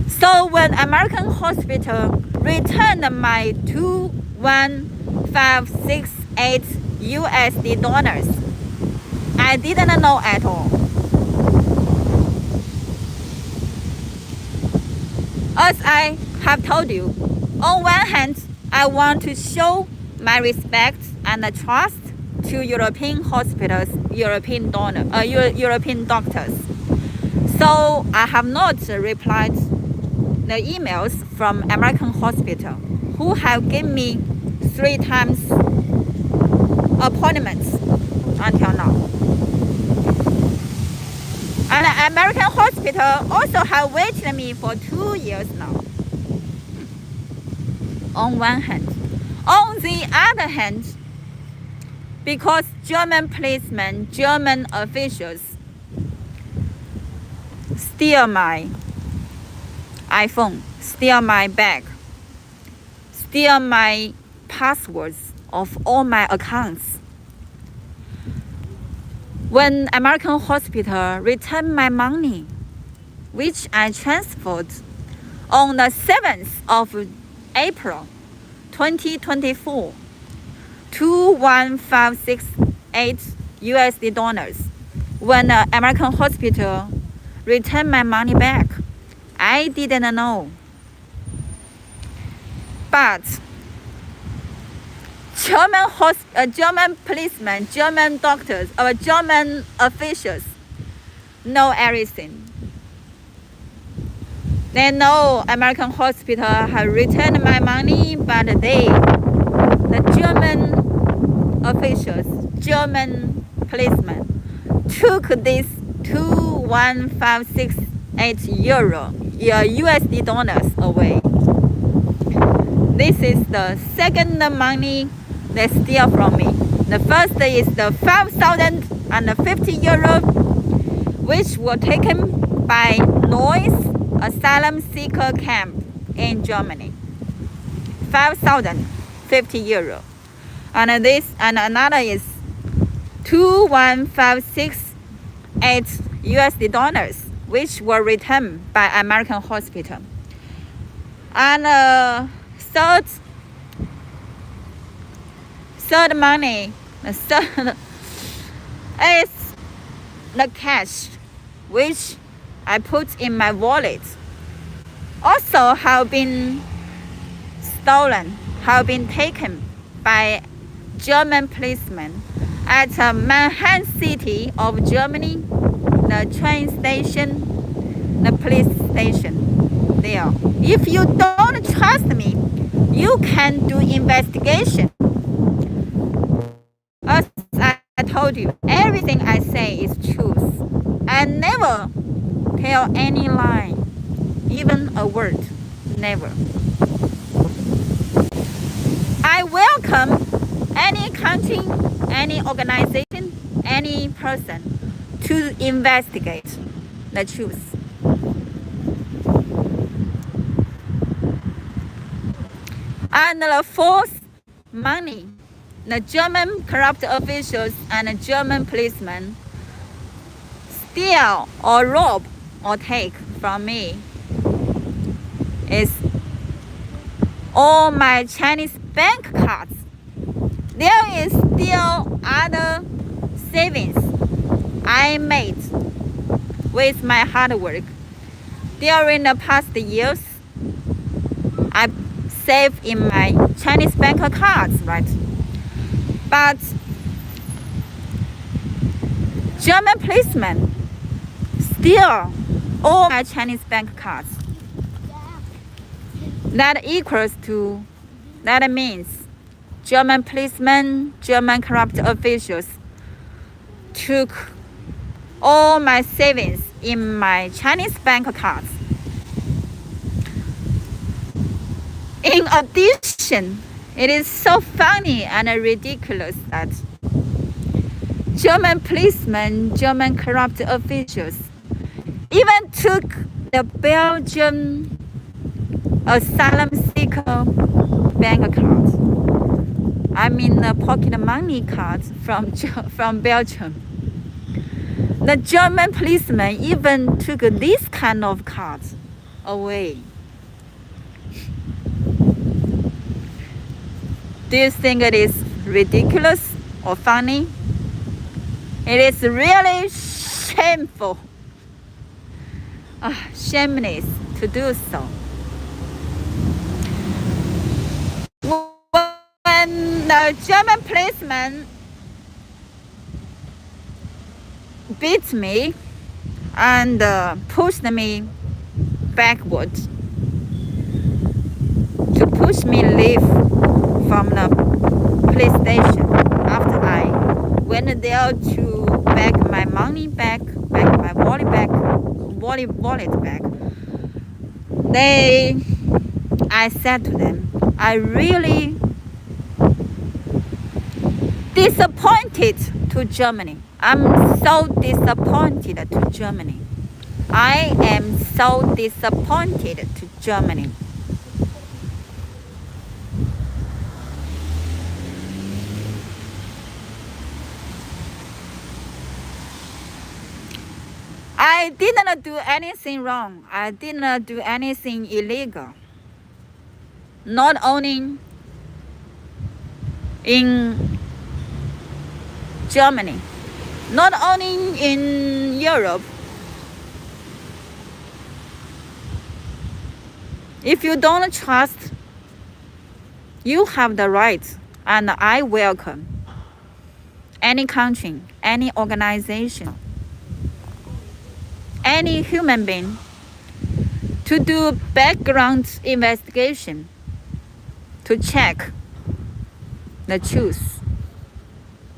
So when American hospital returned my $2,158 USD, I didn't know at all. As I have told you, on one hand, I want to show my respect and trust to European hospitals, European doctors. So I have not replied the emails from American hospital who have given me 3 times appointments until now. And American hospital also have waited me for 2 years now. On one hand. On the other hand, because German policemen, German officials steal my iPhone, steal my bag, steal my passwords of all my accounts. When American hospital returned my money, which I transferred on the 7th of April 2024, $2,158 USD. When the American hospital returned my money back, I didn't know. But German policemen, German doctors, or German officials know everything. They know American hospital have returned my money, but the German officials, German policemen, took this 2,158 euro, USD dollars away. This is the second money they steal from me. The first is the 5,050 euro, which were taken by Noise asylum seeker camp in Germany. 5,050 euro. And another is 2,158 USD dollars, which were returned by American hospital. And third money, the third is the cash, which I put in my wallet, also have been stolen, have been taken by German policemen at Manhattan City of Germany, the train station, the police station there. If you don't trust me, you can do investigation. As I told you, everything I say is truth. I never tell any lie, even a word, never. I welcome any country, any organization, any person to investigate the truth. And the fourth money, the German corrupt officials and the German policemen steal or rob or take from me is all my Chinese bank cards. There is still other savings I made with my hard work. During the past years, I saved in my Chinese bank cards, right? But German policemen steal all my Chinese bank cards. That means German policemen, German corrupt officials took all my savings in my Chinese bank cards. In addition, it is so funny and ridiculous that German policemen, German corrupt officials even took the Belgian asylum seeker bank card. I mean the pocket money cards from Belgium. The German policemen even took this kind of cards away. Do you think it is ridiculous or funny? It is really shameful, shameless to do so. When the German policeman beat me and pushed me backward to push me leave from the police station after I went there to beg my money back, beg my wallet back. I said to them, I really disappointed to Germany. I'm so disappointed to Germany. I am so disappointed to Germany. I didn't do anything wrong. I didn't do anything illegal. Not only in Germany, not only in Europe. If you don't trust, you have the right, and I welcome any country, any organization, any human being to do background investigation, to check the truth,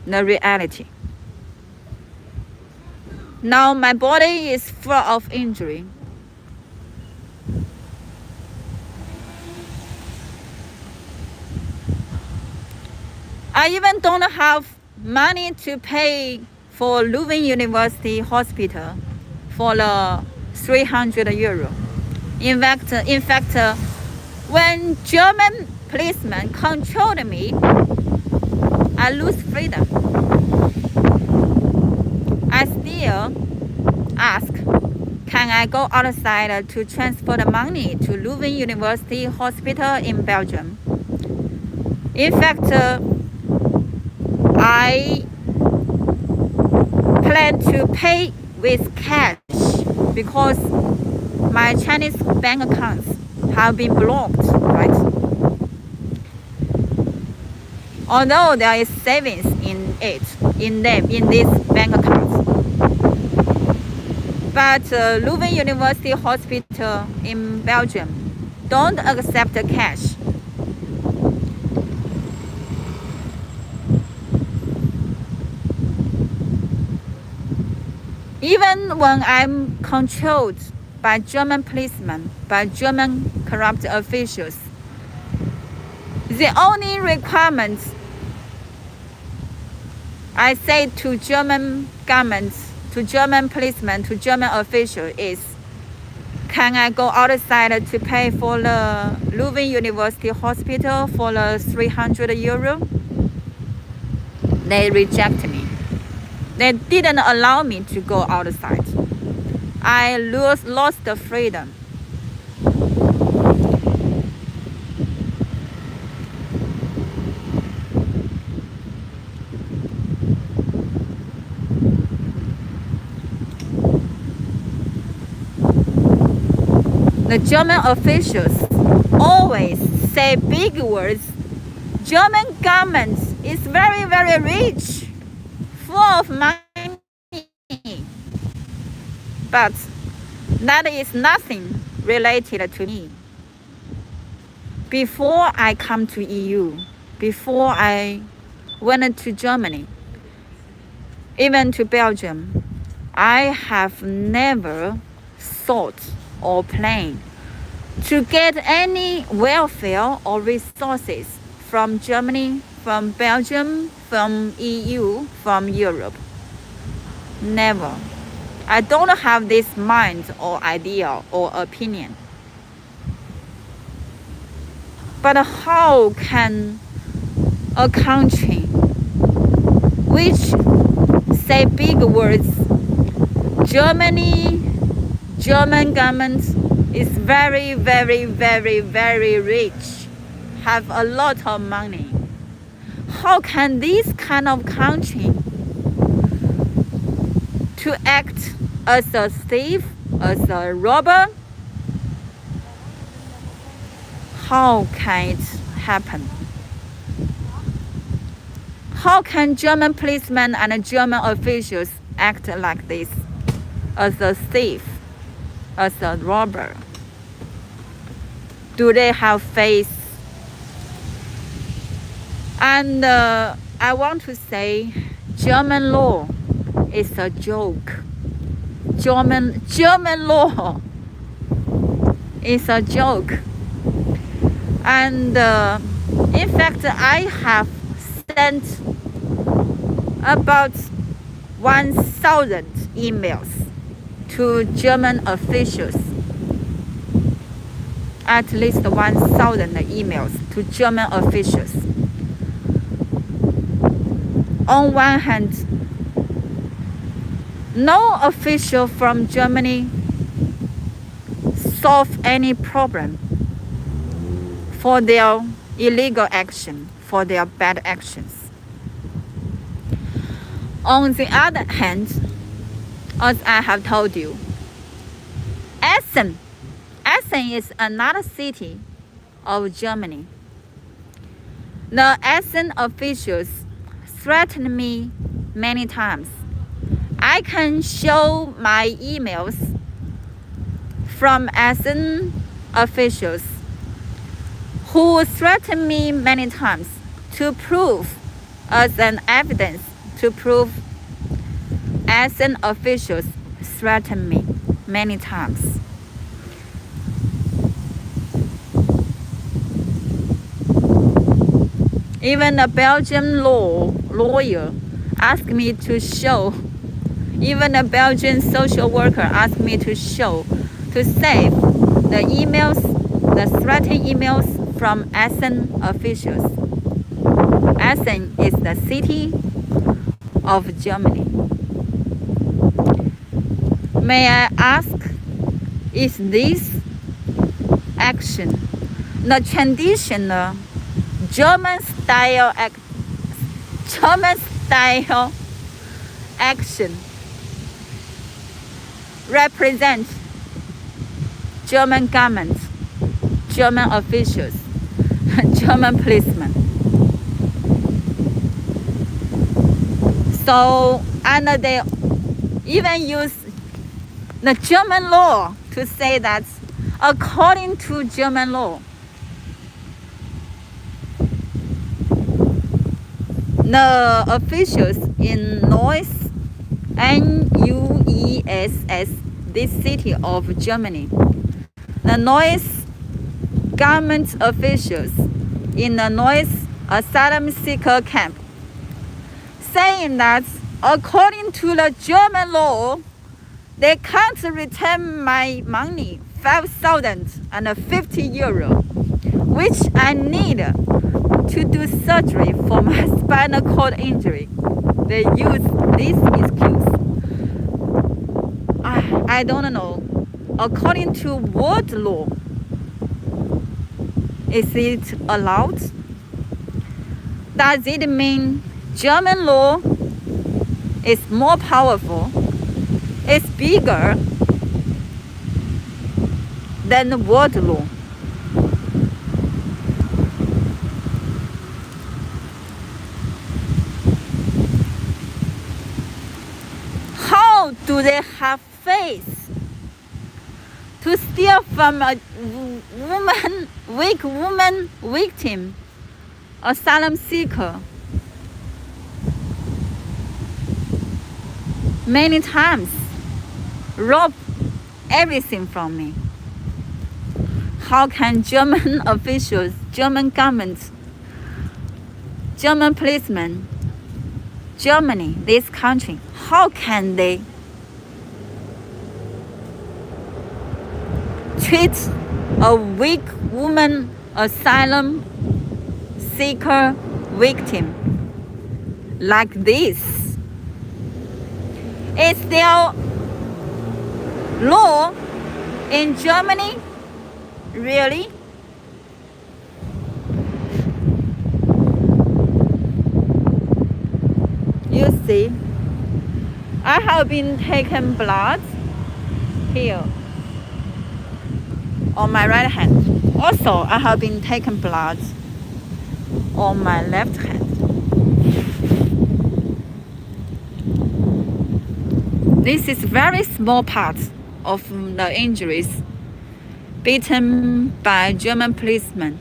the reality. Now my body is full of injury. I even don't have money to pay for Leuven University Hospital for the 300 euro. In fact, when German policemen controlled me, I lose freedom. I still ask, can I go outside to transfer the money to Leuven University Hospital in Belgium? In fact, I plan to pay with cash because my Chinese bank accounts have been blocked, right? Although there is savings in these bank accounts. But Leuven University Hospital in Belgium don't accept cash. Even when I'm controlled by German policemen, by German corrupt officials, the only requirement I say to German governments, to German policemen, to German officials is, can I go outside to pay for the Leuven University Hospital for the 300 euro? They reject me. They didn't allow me to go outside. I lost the freedom. The German officials always say big words. German government is very, very rich, full of money. But that is nothing related to me. Before I come to EU, before I went to Germany, even to Belgium, I have never thought or planned to get any welfare or resources from Germany, from Belgium, from EU, from Europe. Never. I don't have this mind or idea or opinion. But how can a country which say big words, German government is very, very, very, very rich, have a lot of money. How can this kind of country to act as a thief, as a robber? How can it happen? How can German policemen and German officials act like this, as a thief, as a robber? Do they have faith? And I want to say, German law is a joke. German law is a joke. And in fact, I have sent about 1,000 emails to German officials. At least 1,000 emails to German officials. On one hand, no official from Germany solved any problem for their illegal action, for their bad actions. On the other hand, as I have told you, Essen is another city of Germany. The Essen officials threatened me many times. I can show my emails from Essen officials who threatened me many times to prove as an evidence to prove Essen officials threatened me many times. Even a Belgian lawyer asked me to show, even a Belgian social worker asked me to show, to save the emails, the threatening emails from Essen officials. Essen is the city of Germany. May I ask, is this action the traditional German style action represent German government, German officials, German policemen? So, and they even use the German law to say that according to German law, the officials in Neuss, N-U-E-S-S, this city of Germany, the Neuss government officials in the Neuss asylum seeker camp, saying that according to the German law, they can't return my money, 5,050 euro, which I need to do surgery for my spinal cord injury. They use this excuse. I don't know. According to what law is it allowed? Does it mean German law is more powerful, is bigger than the world law? How do they have faith to steal from a weak woman victim, asylum seeker, many times, rob everything from me? How can German officials, German government, German policemen, Germany, this country, how can they treat a weak woman asylum seeker victim like this? Is there law in Germany? Really? You see, I have been taken blood here on my right hand. Also, I have been taken blood on my left hand. This is very small part of the injuries beaten by German policemen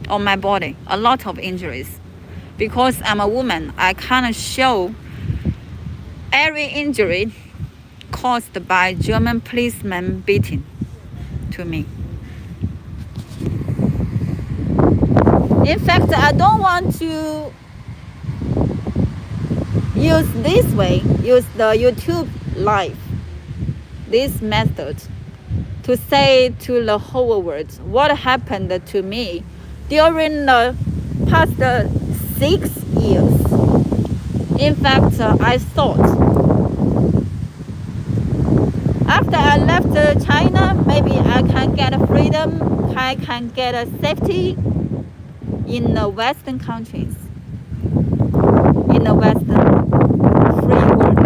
on my body. A lot of injuries. Because I'm a woman, I can't show every injury caused by German policemen beating to me. In fact, I don't want to use this way, use the YouTube live, this method, to say to the whole world what happened to me during the past 6 years. In fact, I thought after I left China, maybe I can get freedom, I can get safety in the Western countries, in the Western free world.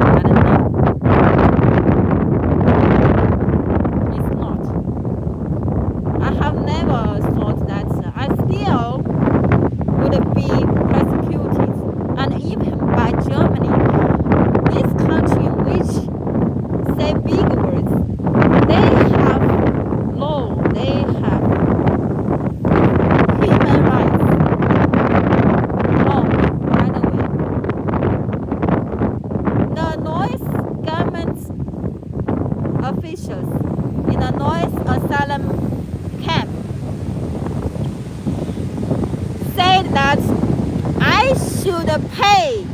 I don't know. It's not. I have never thought that I still would be persecuted, and even by Germany, this country which say big words said that I should pay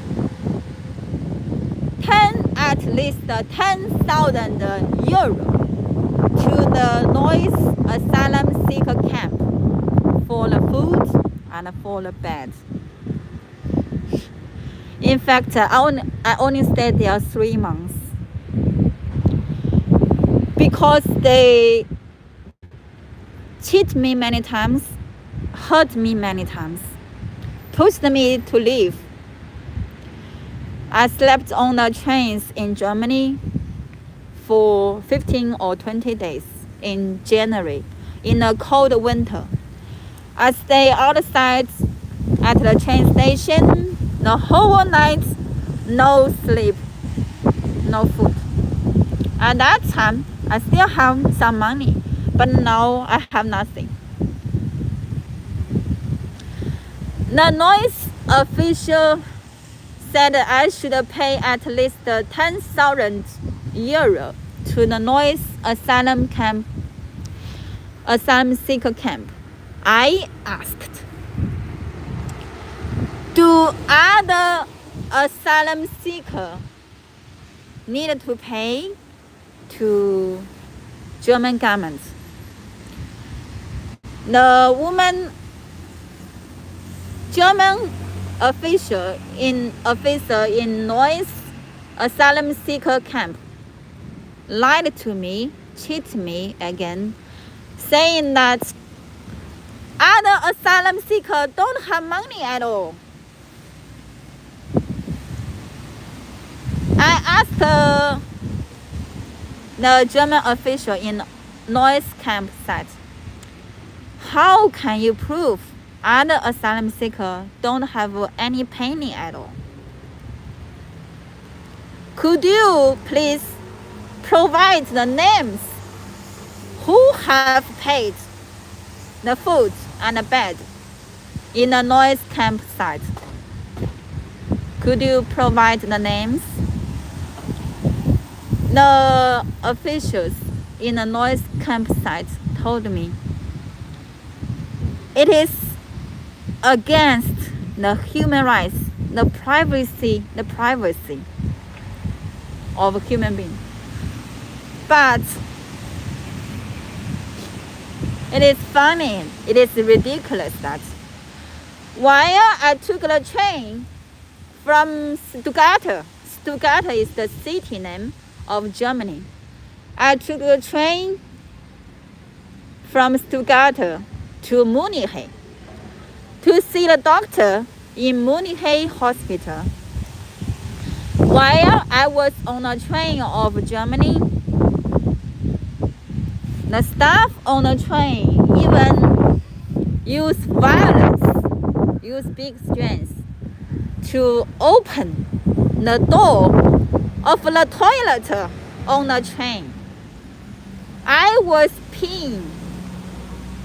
at least 10,000 euro to the noise asylum seeker camp for the food and for the bed. In fact, I only stayed there 3 months because they cheat me many times, hurt me many times, pushed me to leave. I slept on the trains in Germany for 15 or 20 days in January in a cold winter. I stayed outside at the train station the whole night, no sleep, no food. At that time, I still have some money, but now I have nothing. The noise official said I should pay at least 10,000 euro to the noise asylum seeker camp. I asked, do other asylum seekers need to pay to German government? The German official in noise asylum seeker camp lied to me, cheated me again, saying that other asylum seekers don't have money at all. I asked the German official in noise campsite, how can you prove other asylum seekers don't have any penny at all? Could you please provide the names who have paid the food and the bed in the noise campsite? Could you provide the names? The officials in the noise campsite told me it is against the human rights, the privacy of human beings. But it is funny, it is ridiculous that while I took the train from Stuttgart is the city name of Germany. I took the train from Stuttgart to Munich to see the doctor in Munich hospital. While I was on a train of Germany, the staff on the train even used violence, used big strength to open the door of the toilet on the train. I was peeing.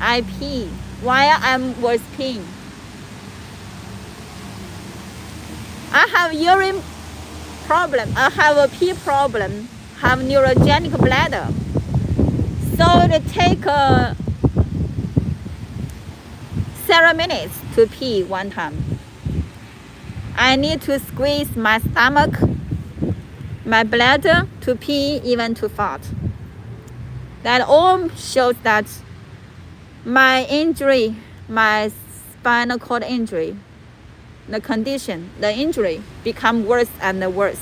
I pee while I was peeing. I have urine problem. I have a pee problem. Have neurogenic bladder. So it take 7 minutes to pee one time. I need to squeeze my stomach, my bladder to pee, even to fart. That all shows that my injury, my spinal cord injury, the condition, the injury become worse and worse.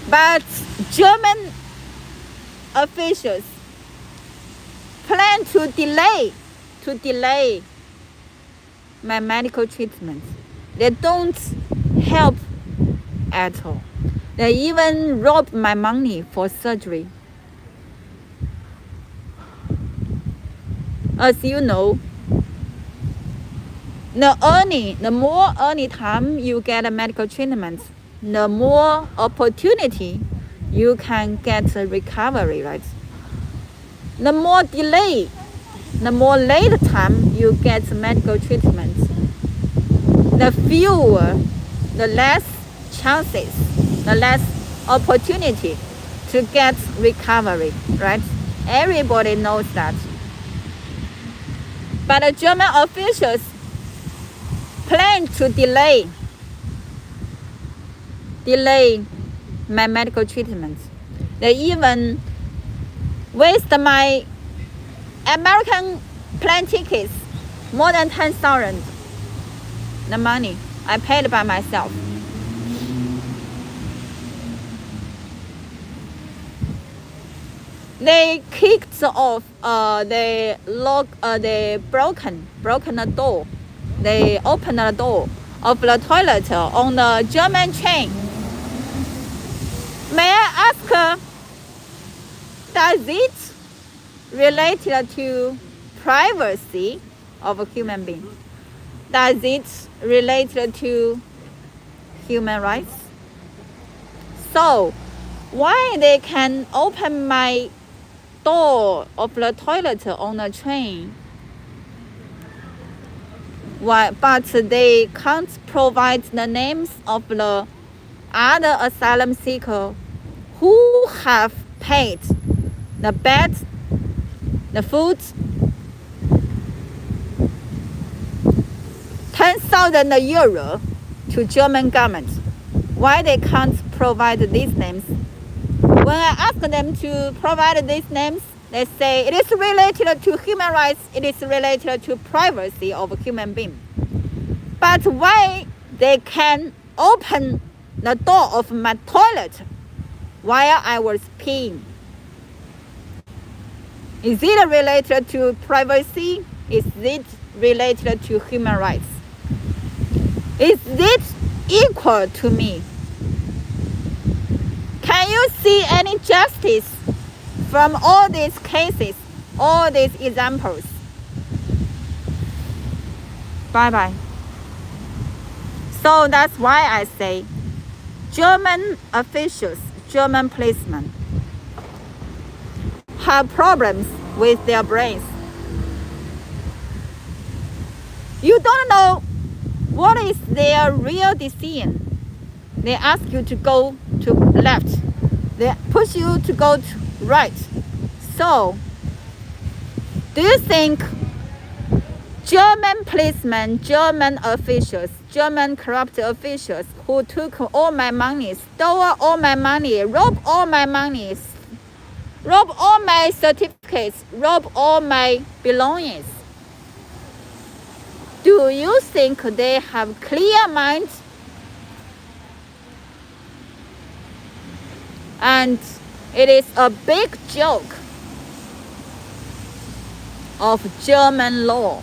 But German officials plan to delay my medical treatment. They don't help at all. They even rob my money for surgery. As you know, the more early time you get a medical treatment, the more opportunity you can get a recovery, right? The more delay, the more late time you get medical treatment, the fewer, the less chances, the less opportunity to get recovery, right? Everybody knows that. But the German officials plan to delay my medical treatment. They even waste my American plane tickets, more than 10,000. The money I paid by myself. They kicked off they broken the door. They opened the door of the toilet on the German train. May I ask, does it related to privacy of a human being? Does it related to human rights? So why they can open my door of the toilet on the train, why, but they can't provide the names of the other asylum seekers who have paid the bed, the food, 10,000 euro to German government? Why they can't provide these names? When I ask them to provide these names, they say it is related to human rights, it is related to privacy of a human being. But why they can open the door of my toilet while I was peeing? Is it related to privacy? Is it related to human rights? Is it equal to me? Can you see any justice from all these cases, all these examples? Bye-bye. So that's why I say German officials, German policemen have problems with their brains. You don't know what is their real decision. They ask you to go to left. They push you to go to right. So, do you think German policemen, German officials, German corrupt officials who took all my money, stole all my money, robbed all my money, robbed all my certificates, robbed all my belongings, do you think they have clear minds? And it is a big joke of German law.